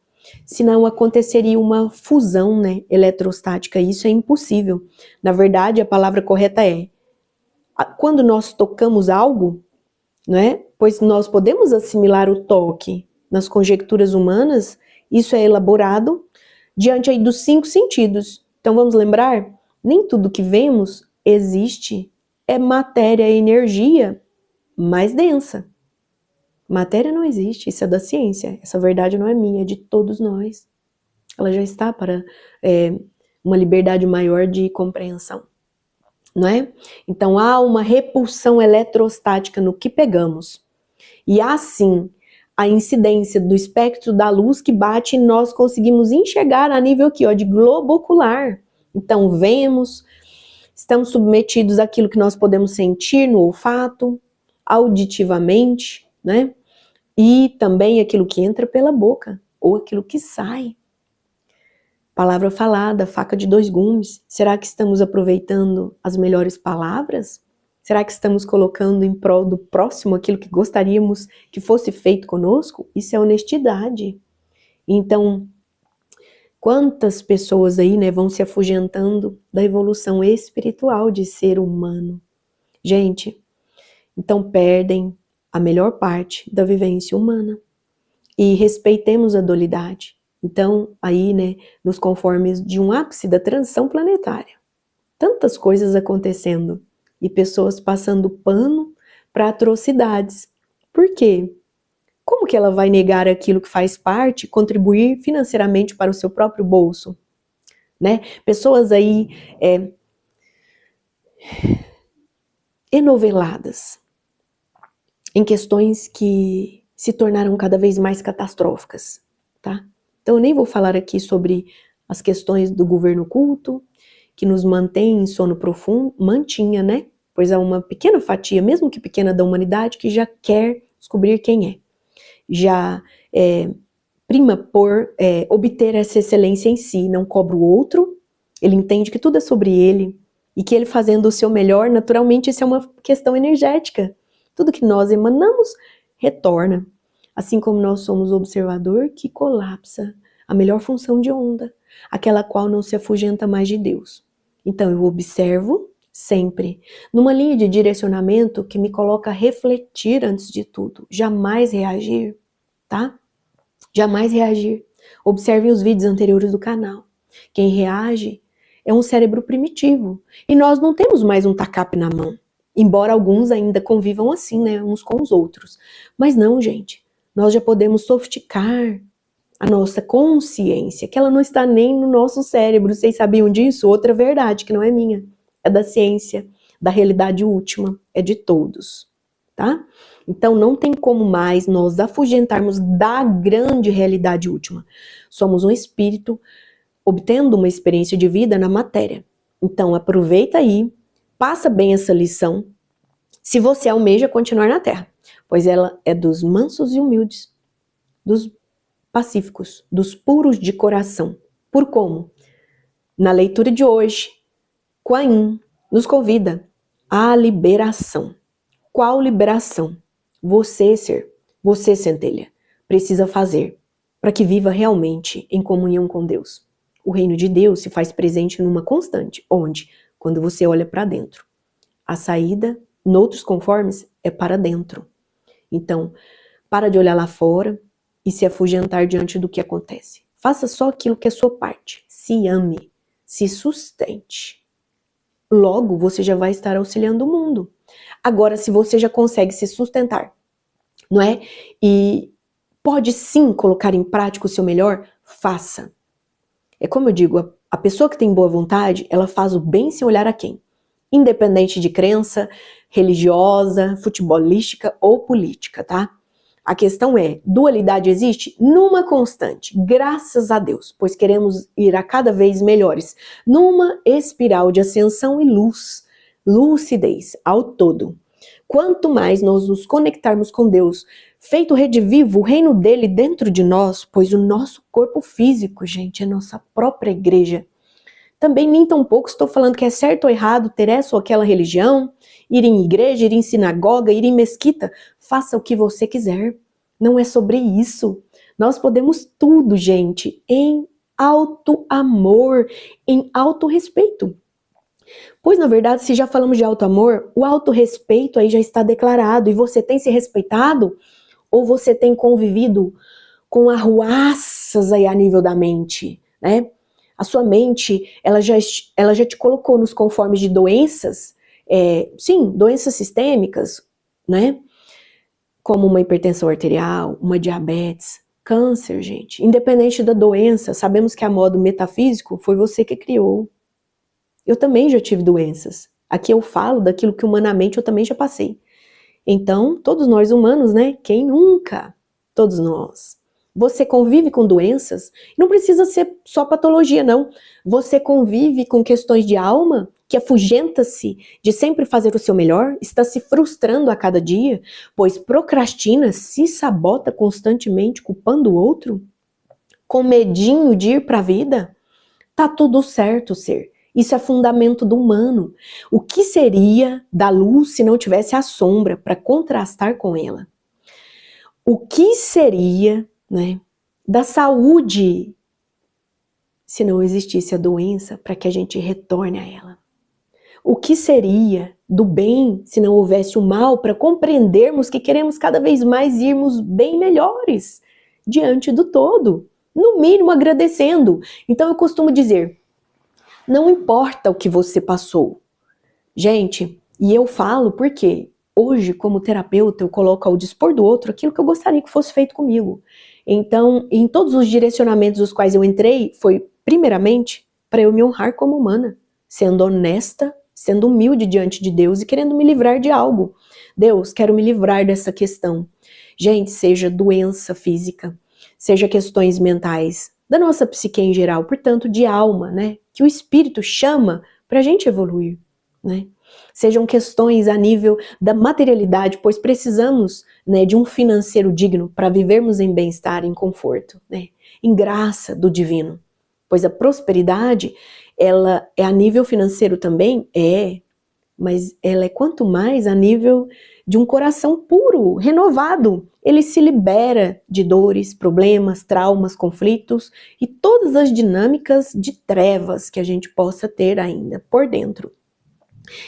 senão aconteceria uma fusão, né, eletrostática. Isso é impossível. Na verdade, a palavra correta é: quando nós tocamos algo, né, pois nós podemos assimilar o toque nas conjecturas humanas, isso é elaborado diante aí dos 5 sentidos. Então vamos lembrar, nem tudo que vemos existe, é matéria, energia mais densa. Matéria não existe, isso é da ciência, essa verdade não é minha, é de todos nós. Ela já está para uma liberdade maior de compreensão, não é? Então há uma repulsão eletrostática no que pegamos. E há sim a incidência do espectro da luz que bate e nós conseguimos enxergar a nível aqui, ó, de globo ocular. Então vemos, estamos submetidos àquilo que nós podemos sentir no olfato, auditivamente, né? E também aquilo que entra pela boca, ou aquilo que sai. Palavra falada, faca de 2 gumes. Será que estamos aproveitando as melhores palavras? Será que estamos colocando em prol do próximo aquilo que gostaríamos que fosse feito conosco? Isso é honestidade. Então, quantas pessoas aí, né, vão se afugentando da evolução espiritual de ser humano? Gente, então perdem a melhor parte da vivência humana. E respeitemos a dualidade. Então, aí, né, nos conformes de um ápice da transição planetária. Tantas coisas acontecendo e pessoas passando pano para atrocidades. Por quê? Como que ela vai negar aquilo que faz parte, contribuir financeiramente para o seu próprio bolso? Né? Pessoas aí enoveladas em questões que se tornaram cada vez mais catastróficas, tá? Então eu nem vou falar aqui sobre as questões do governo oculto, que nos mantém em sono profundo, mantinha, né? Pois há uma pequena fatia, mesmo que pequena, da humanidade que já quer descobrir quem é. Já prima por obter essa excelência em si, não cobra o outro, ele entende que tudo é sobre ele, e que ele fazendo o seu melhor, naturalmente isso é uma questão energética. Tudo que nós emanamos retorna, assim como nós somos o observador que colapsa a melhor função de onda, aquela qual não se afugenta mais de Deus. Então eu observo sempre, numa linha de direcionamento que me coloca a refletir antes de tudo, jamais reagir, tá? Jamais reagir. Observem os vídeos anteriores do canal. Quem reage é um cérebro primitivo, e nós não temos mais um tacape na mão. Embora alguns ainda convivam assim, né, uns com os outros. Mas não, gente, nós já podemos sofisticar a nossa consciência, que ela não está nem no nosso cérebro. Vocês sabiam disso? Outra verdade, que não é minha, é da ciência, da realidade última, é de todos, tá? Então não tem como mais nós afugentarmos da grande realidade última. Somos um espírito obtendo uma experiência de vida na matéria. Então aproveita aí, passa bem essa lição, se você almeja continuar na Terra, pois ela é dos mansos e humildes, dos pacíficos, dos puros de coração. Por como? Na leitura de hoje, Kuan Yin nos convida à liberação. Qual liberação? Você, ser, você, centelha, precisa fazer para que viva realmente em comunhão com Deus. O reino de Deus se faz presente numa constante, onde, quando você olha para dentro, a saída, noutros conformes, é para dentro. Então, para de olhar lá fora e se afugentar diante do que acontece. Faça só aquilo que é sua parte. Se ame, se sustente. Logo, você já vai estar auxiliando o mundo. Agora, se você já consegue se sustentar, não é? E pode sim colocar em prática o seu melhor, faça. É como eu digo, a pessoa que tem boa vontade, ela faz o bem sem olhar a quem. Independente de crença religiosa, futebolística ou política, tá? A questão é, dualidade existe numa constante, graças a Deus, pois queremos ir a cada vez melhores, numa espiral de ascensão e luz, lucidez ao todo. Quanto mais nós nos conectarmos com Deus, feito rede vivo, o reino dele dentro de nós, pois o nosso corpo físico, gente, é nossa própria igreja. Também nem tão pouco estou falando que é certo ou errado ter essa ou aquela religião, ir em igreja, ir em sinagoga, ir em mesquita. Faça o que você quiser. Não é sobre isso. Nós podemos tudo, gente, em alto amor, em alto respeito. Pois, na verdade, se já falamos de alto amor, o alto respeito aí já está declarado. E você tem se respeitado? Ou você tem convivido com arruaças aí a nível da mente, né? A sua mente, ela já te colocou nos conformes de doenças, sim, doenças sistêmicas, né? Como uma hipertensão arterial, uma diabetes, câncer, gente. Independente da doença, sabemos que a modo metafísico foi você que criou. Eu também já tive doenças. Aqui eu falo daquilo que humanamente eu também já passei. Então, todos nós humanos, né? Quem nunca? Todos nós. Você convive com doenças, não precisa ser só patologia, não. Você convive com questões de alma, que afugenta-se de sempre fazer o seu melhor, está se frustrando a cada dia, pois procrastina, se sabota constantemente culpando o outro, com medinho de ir para a vida. Tá tudo certo, ser. Isso é fundamento do humano. O que seria da luz se não tivesse a sombra para contrastar com ela? O que seria, né, da saúde se não existisse a doença para que a gente retorne a ela? O que seria do bem se não houvesse o mal para compreendermos que queremos cada vez mais irmos bem melhores diante do todo? No mínimo agradecendo. Então eu costumo dizer, não importa o que você passou. Gente, e eu falo porque hoje, como terapeuta, eu coloco ao dispor do outro aquilo que eu gostaria que fosse feito comigo. Então, em todos os direcionamentos dos quais eu entrei, foi primeiramente para eu me honrar como humana, sendo honesta, sendo humilde diante de Deus e querendo me livrar de algo. Deus, quero me livrar dessa questão. Gente, seja doença física, seja questões mentais, da nossa psique em geral, portanto, de alma, né? Que o Espírito chama para a gente evoluir, né? Sejam questões a nível da materialidade, pois precisamos, né, de um financeiro digno para vivermos em bem-estar, em conforto, né? Em graça do divino. Pois a prosperidade, ela é a nível financeiro também? Mas ela é quanto mais a nível de um coração puro, renovado. Ele se libera de dores, problemas, traumas, conflitos e todas as dinâmicas de trevas que a gente possa ter ainda por dentro.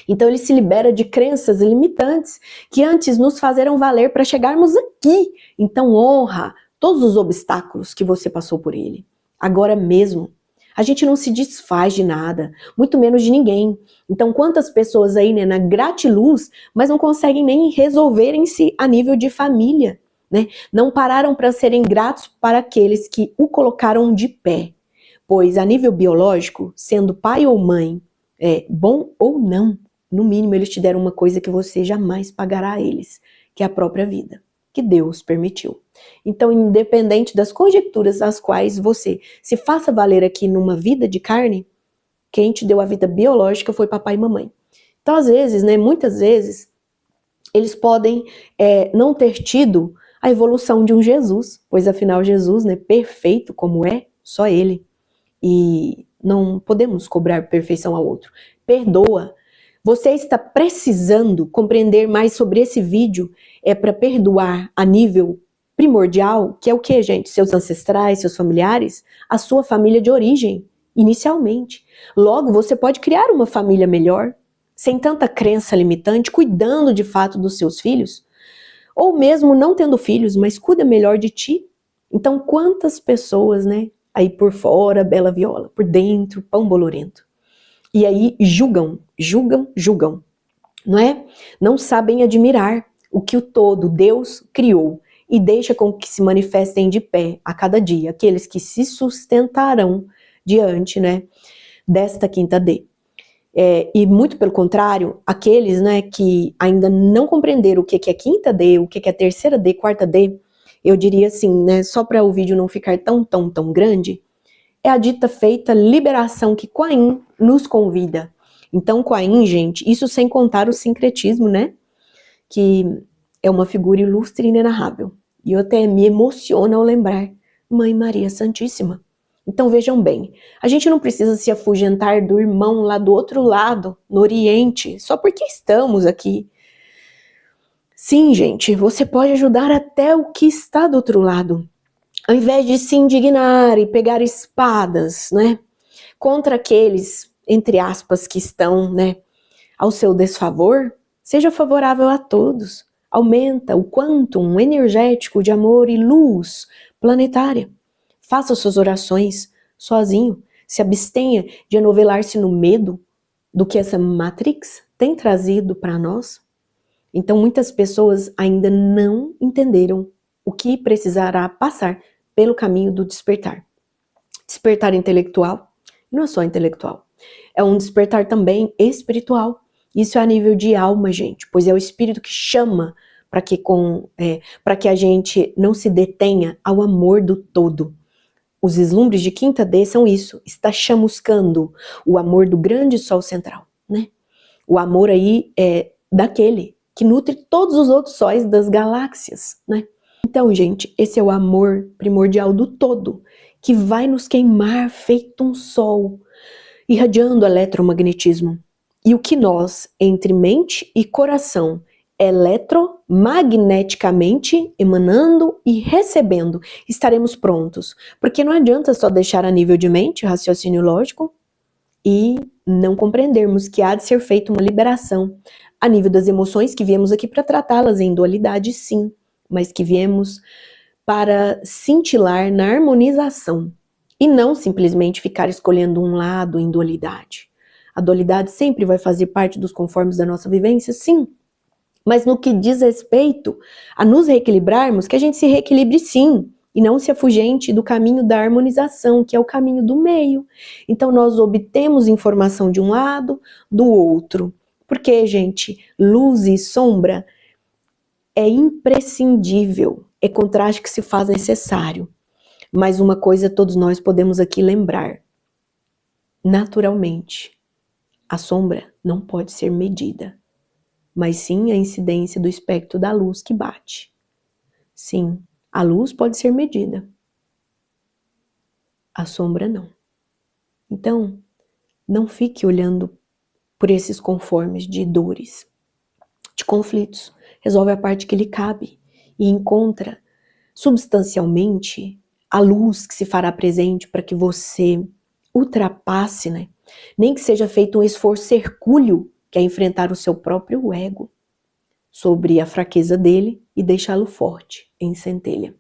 Então ele se libera de crenças limitantes que antes nos fizeram valer para chegarmos aqui. Então honra todos os obstáculos que você passou por ele. Agora mesmo. A gente não se desfaz de nada, muito menos de ninguém. Então, quantas pessoas aí, né, na gratiluz, mas não conseguem nem resolverem-se a nível de família, né? Não pararam para serem gratos para aqueles que o colocaram de pé. Pois, a nível biológico, sendo pai ou mãe, bom ou não, no mínimo eles te deram uma coisa que você jamais pagará a eles, que é a própria vida, que Deus permitiu. Então, independente das conjecturas às quais você se faça valer aqui numa vida de carne, quem te deu a vida biológica foi papai e mamãe. Então, às vezes, né, muitas vezes, eles podem não ter tido a evolução de um Jesus, pois afinal Jesus, né, perfeito como é, só ele. E não podemos cobrar perfeição ao outro. Perdoa. Você está precisando compreender mais sobre esse vídeo, para perdoar a nível primordial, que é o que, gente? Seus ancestrais, seus familiares, a sua família de origem, inicialmente. Logo, você pode criar uma família melhor, sem tanta crença limitante, cuidando de fato dos seus filhos, ou mesmo não tendo filhos, mas cuida melhor de ti. Então, quantas pessoas, né? Aí por fora, bela viola, por dentro, pão bolorento. E aí julgam, não é? Não sabem admirar o que o todo, Deus, criou e deixa com que se manifestem de pé a cada dia, aqueles que se sustentarão diante, né, desta quinta D. E muito pelo contrário, aqueles, né, que ainda não compreenderam o que é quinta D, o que é terceira D, quarta D, eu diria assim, né, só para o vídeo não ficar tão grande, é a dita feita liberação que Kuan nos convida. Então, Kuan, gente, isso sem contar o sincretismo, né, que é uma figura ilustre e inenarrável. E eu até me emociono ao lembrar Mãe Maria Santíssima. Então vejam bem, a gente não precisa se afugentar do irmão lá do outro lado, no Oriente, só porque estamos aqui. Sim, gente, você pode ajudar até o que está do outro lado. ao invés de se indignar e pegar espadas, né, contra aqueles, entre aspas, que estão, né, ao seu desfavor, seja favorável a todos. Aumenta o quantum energético de amor e luz planetária. Faça suas orações sozinho. Se abstenha de anovelar-se no medo do que essa Matrix tem trazido para nós. Então, muitas pessoas ainda não entenderam o que precisará passar pelo caminho do despertar. Despertar intelectual, não é só intelectual, é um despertar também espiritual. Isso é a nível de alma, gente, pois é o espírito que chama para que a gente não se detenha ao amor do todo. Os vislumbres de quinta D são isso, está chamuscando o amor do grande sol central, né? O amor aí é daquele que nutre todos os outros sóis das galáxias, né? Então, gente, esse é o amor primordial do todo, que vai nos queimar feito um sol, irradiando eletromagnetismo. E o que nós, entre mente e coração, eletromagneticamente emanando e recebendo, estaremos prontos. Porque não adianta só deixar a nível de mente, raciocínio lógico, e não compreendermos que há de ser feita uma liberação a nível das emoções, que viemos aqui para tratá-las em dualidade, sim, mas que viemos para cintilar na harmonização e não simplesmente ficar escolhendo um lado em dualidade. A dualidade sempre vai fazer parte dos conformes da nossa vivência, sim, mas no que diz respeito a nos reequilibrarmos, que a gente se reequilibre sim, e não se afugente do caminho da harmonização, que é o caminho do meio. Então nós obtemos informação de um lado, do outro. Porque, gente, luz e sombra é imprescindível, é contraste que se faz necessário. Mas uma coisa todos nós podemos aqui lembrar. Naturalmente, a sombra não pode ser medida, mas sim a incidência do espectro da luz que bate. Sim, a luz pode ser medida, a sombra não. Então, não fique olhando por esses conformes de dores, de conflitos. Resolve a parte que lhe cabe e encontra substancialmente a luz que se fará presente para que você ultrapasse, né? Nem que seja feito um esforço hercúleo, que é enfrentar o seu próprio ego sobre a fraqueza dele e deixá-lo forte em centelha.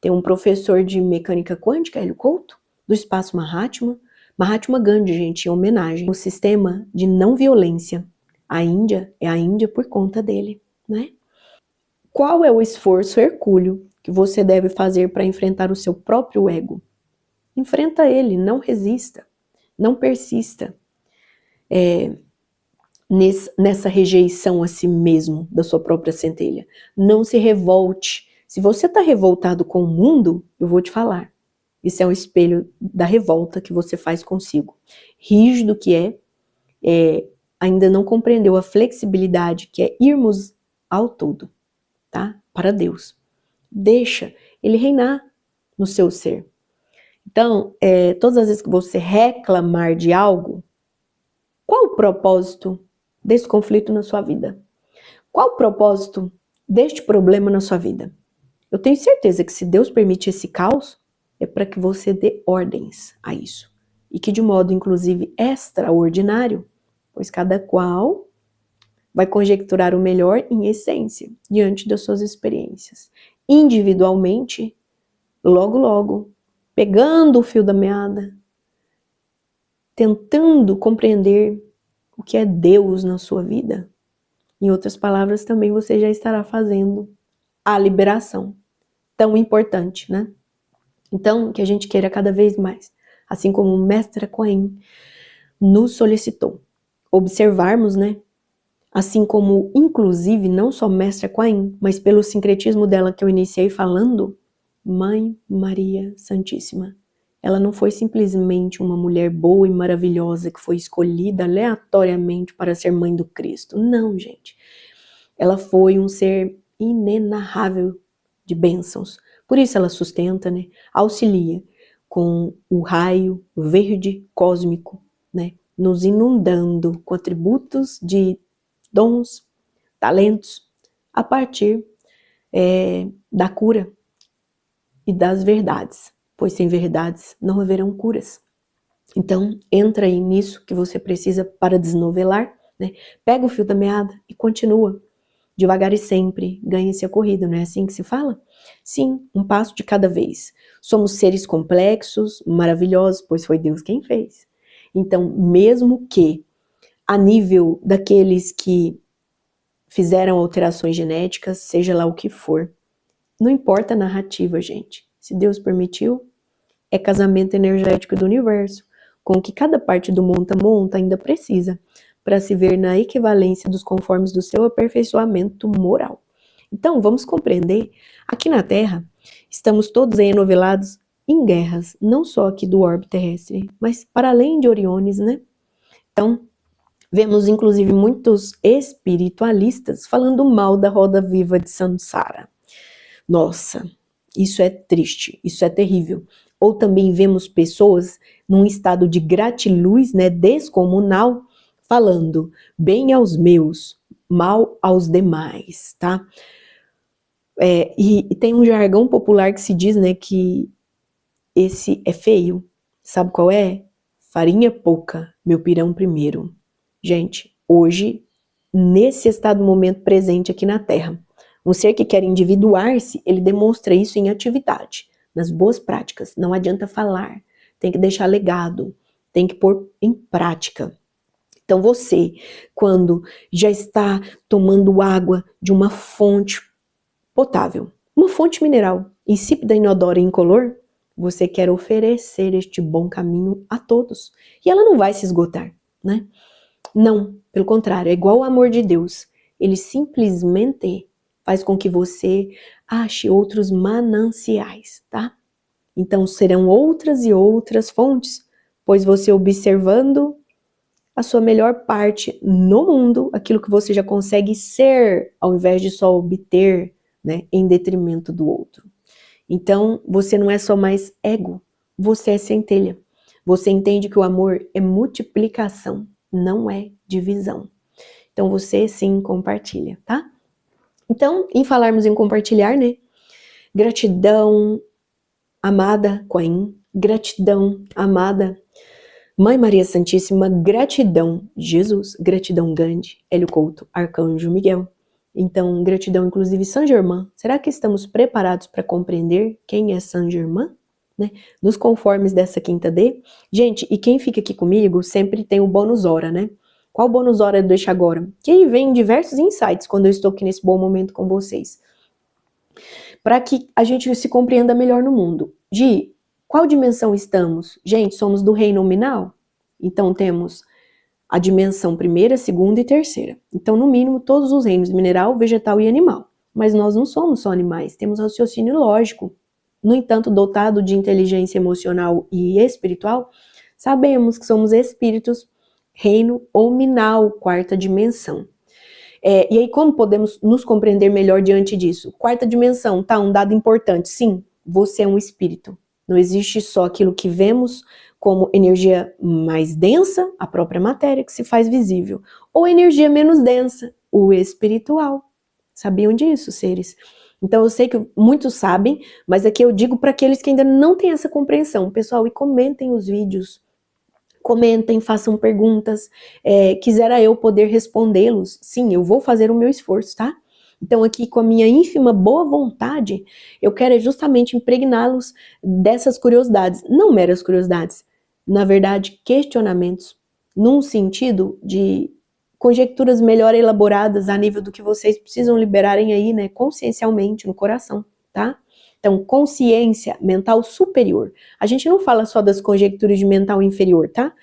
Tem um professor de mecânica quântica, Hélio Couto, do Espaço Mahatma Gandhi, gente, em homenagem ao sistema de não violência. A Índia é a Índia por conta dele, né? Qual é o esforço hercúleo que você deve fazer para enfrentar o seu próprio ego? Enfrenta ele, não resista, não persista nessa rejeição a si mesmo da sua própria centelha. Não se revolte. Se você está revoltado com o mundo, eu vou te falar. Isso é um espelho da revolta que você faz consigo. Rígido que ainda não compreendeu a flexibilidade que é irmos ao todo, tá? Para Deus. Deixa ele reinar no seu ser. Então, todas as vezes que você reclamar de algo, qual o propósito desse conflito na sua vida? Qual o propósito deste problema na sua vida? Eu tenho certeza que se Deus permite esse caos, é para que você dê ordens a isso. E que de modo, inclusive, extraordinário, pois cada qual vai conjecturar o melhor em essência, diante das suas experiências. Individualmente, logo, logo, pegando o fio da meada, tentando compreender o que é Deus na sua vida. Em outras palavras, também você já estará fazendo a liberação, tão importante, né? Então, que a gente queira cada vez mais, assim como o Mestre Coen nos solicitou, observarmos, né? Assim como, inclusive, não só Mestre Coen, mas pelo sincretismo dela que eu iniciei falando, Mãe Maria Santíssima. Ela não foi simplesmente uma mulher boa e maravilhosa que foi escolhida aleatoriamente para ser mãe do Cristo. Não, gente. Ela foi um ser inenarrável de bênçãos. Por isso ela sustenta, né? Auxilia com o raio verde cósmico, né? Nos inundando com atributos de dons, talentos, a partir da cura e das verdades, pois sem verdades não haverão curas. Então, entra aí nisso que você precisa para desnovelar, né? Pega o fio da meada e continua. Devagar e sempre, ganhe-se a corrida, não é assim que se fala? Sim, um passo de cada vez. Somos seres complexos, maravilhosos, pois foi Deus quem fez. Então, mesmo que a nível daqueles que fizeram alterações genéticas, seja lá o que for, não importa a narrativa, gente. Se Deus permitiu, é casamento energético do universo, com o que cada parte do monta ainda precisa, para se ver na equivalência dos conformes do seu aperfeiçoamento moral. Então, vamos compreender, aqui na Terra, estamos todos enovelados em guerras, não só aqui do orbe terrestre, mas para além de Oriones, né? Então, vemos inclusive muitos espiritualistas falando mal da roda viva de Samsara. Nossa, isso é triste, isso é terrível. Ou também vemos pessoas num estado de gratiluz, né, descomunal, falando bem aos meus, mal aos demais, tá? E tem um jargão popular que se diz, né, que esse é feio. Sabe qual é? Farinha pouca, meu pirão primeiro. Gente, hoje, nesse estado momento presente aqui na Terra, um ser que quer individuar-se, ele demonstra isso em atividade, nas boas práticas. Não adianta falar, tem que deixar legado, tem que pôr em prática. Então você, quando já está tomando água de uma fonte potável, uma fonte mineral, insípida, inodora e incolor, você quer oferecer este bom caminho a todos. E ela não vai se esgotar, né? Não, pelo contrário, é igual ao amor de Deus. Ele simplesmente faz com que você ache outros mananciais, tá? Então serão outras e outras fontes, pois você observando a sua melhor parte no mundo, aquilo que você já consegue ser, ao invés de só obter, né, em detrimento do outro. Então, você não é só mais ego, você é centelha. Você entende que o amor é multiplicação, não é divisão. Então, você sim compartilha, tá? Então, em falarmos em compartilhar, né? Gratidão, amada Coen, gratidão, amada Mãe Maria Santíssima, gratidão, Jesus, gratidão Gandhi, Hélio Couto, Arcanjo Miguel. Então, gratidão inclusive Saint Germain. Será que estamos preparados para compreender quem é Saint Germain? Né? Nos conformes dessa quinta D. Gente, e quem fica aqui comigo sempre tem o bônus hora, né? Qual bônus hora eu deixo agora? Que aí vem diversos insights quando eu estou aqui nesse bom momento com vocês. Para que a gente se compreenda melhor no mundo. De qual dimensão estamos? Gente, somos do reino nominal? Então temos a dimensão primeira, segunda e terceira. Então, no mínimo, todos os reinos, mineral, vegetal e animal. Mas nós não somos só animais, temos raciocínio lógico. No entanto, dotado de inteligência emocional e espiritual, sabemos que somos espíritos, reino nominal, quarta dimensão. E aí, como podemos nos compreender melhor diante disso? Quarta dimensão, tá? Um dado importante. Sim, você é um espírito. Não existe só aquilo que vemos como energia mais densa, a própria matéria, que se faz visível. Ou energia menos densa, o espiritual. Sabiam disso, seres? Então eu sei que muitos sabem, mas aqui eu digo para aqueles que ainda não têm essa compreensão. Pessoal, e comentem os vídeos. Comentem, façam perguntas. Quisera eu poder respondê-los. Sim, eu vou fazer o meu esforço, tá? Então aqui com a minha ínfima boa vontade, eu quero justamente impregná-los dessas curiosidades, não meras curiosidades, na verdade questionamentos, num sentido de conjecturas melhor elaboradas a nível do que vocês precisam liberarem aí, né, consciencialmente no coração, tá? Então, consciência mental superior. A gente não fala só das conjecturas de mental inferior, tá?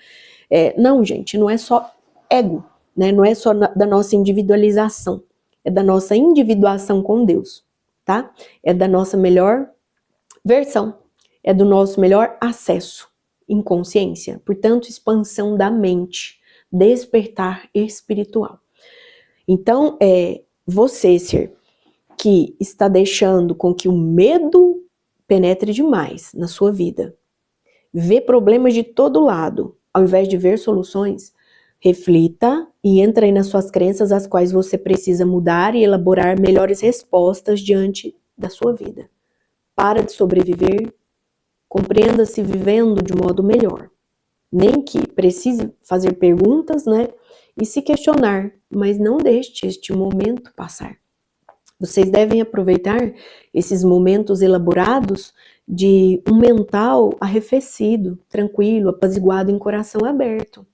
Não, gente, não é só ego, né? Não é só da nossa individualização. É da nossa individuação com Deus, tá? É da nossa melhor versão, é do nosso melhor acesso em consciência, portanto, expansão da mente, despertar espiritual. Então, você, ser que está deixando com que o medo penetre demais na sua vida, vê problemas de todo lado, ao invés de ver soluções, reflita e entra aí nas suas crenças, as quais você precisa mudar e elaborar melhores respostas diante da sua vida. para de sobreviver, compreenda-se vivendo de modo melhor. Nem que precise fazer perguntas, né? E se questionar, mas não deixe este momento passar. Vocês devem aproveitar esses momentos elaborados de um mental arrefecido, tranquilo, apaziguado em coração aberto.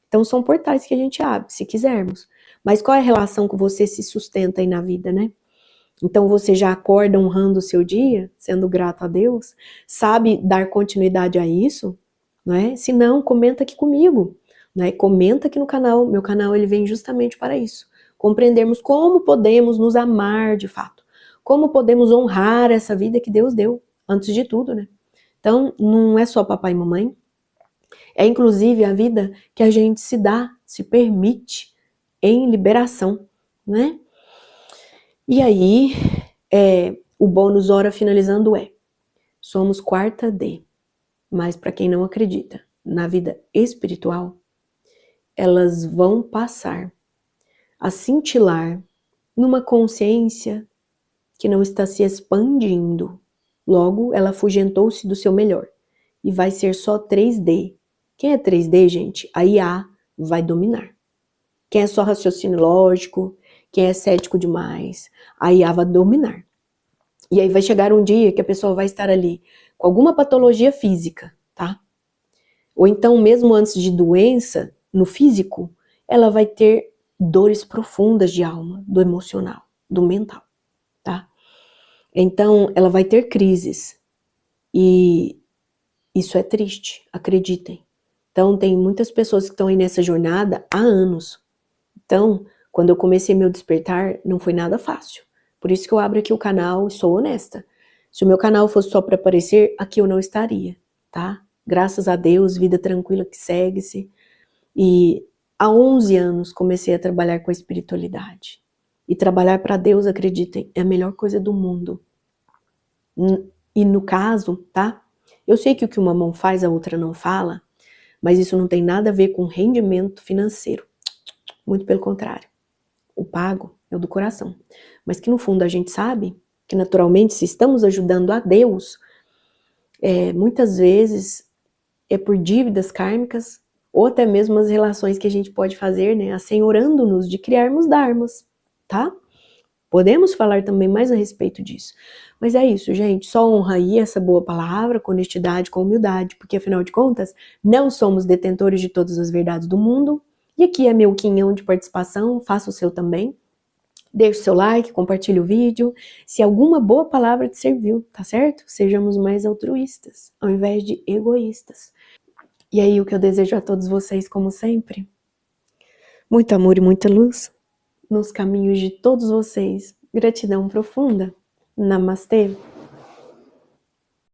Então são portais que a gente abre, se quisermos. Mas qual é a relação que você se sustenta aí na vida, né? Então você já acorda honrando o seu dia, sendo grato a Deus? Sabe dar continuidade a isso? Não é? Se não, comenta aqui comigo. Não é? Comenta aqui no canal. Meu canal ele vem justamente para isso. Compreendermos como podemos nos amar de fato. Como podemos honrar essa vida que Deus deu, antes de tudo, né? Então, não é só papai e mamãe. É inclusive a vida que a gente se dá, se permite em liberação, né? E aí, o bônus hora finalizando somos quarta D. Mas para quem não acredita na vida espiritual, elas vão passar a cintilar numa consciência que não está se expandindo. Logo, ela afugentou-se do seu melhor. E vai ser só 3D. Quem é 3D, gente? A IA vai dominar. Quem é só raciocínio lógico, quem é cético demais, a IA vai dominar. E aí vai chegar um dia que a pessoa vai estar ali com alguma patologia física, tá? Ou então, mesmo antes de doença, no físico, ela vai ter dores profundas de alma, do emocional, do mental, tá? Então, ela vai ter crises. E isso é triste, acreditem. Então, tem muitas pessoas que estão aí nessa jornada há anos. Então, quando eu comecei meu despertar, não foi nada fácil. Por isso que eu abro aqui o canal e sou honesta. Se o meu canal fosse só para aparecer, aqui eu não estaria, tá? Graças a Deus, vida tranquila que segue-se. E há 11 anos comecei a trabalhar com a espiritualidade. E trabalhar para Deus, acreditem, é a melhor coisa do mundo. E no caso, tá? Eu sei que o que uma mão faz, a outra não fala, mas isso não tem nada a ver com rendimento financeiro. Muito pelo contrário. O pago é o do coração. Mas que no fundo a gente sabe que naturalmente se estamos ajudando a Deus, muitas vezes é por dívidas kármicas ou até mesmo as relações que a gente pode fazer, né, assenhorando-nos de criarmos dharmas, tá? Podemos falar também mais a respeito disso. Mas é isso, gente. Só honra aí essa boa palavra, com honestidade, com humildade, porque afinal de contas, não somos detentores de todas as verdades do mundo. E aqui é meu quinhão de participação, faça o seu também. Deixe o seu like, compartilhe o vídeo. Se alguma boa palavra te serviu, tá certo? Sejamos mais altruístas, ao invés de egoístas. E aí, o que eu desejo a todos vocês, como sempre, muito amor e muita luz nos caminhos de todos vocês. Gratidão profunda. Namastê.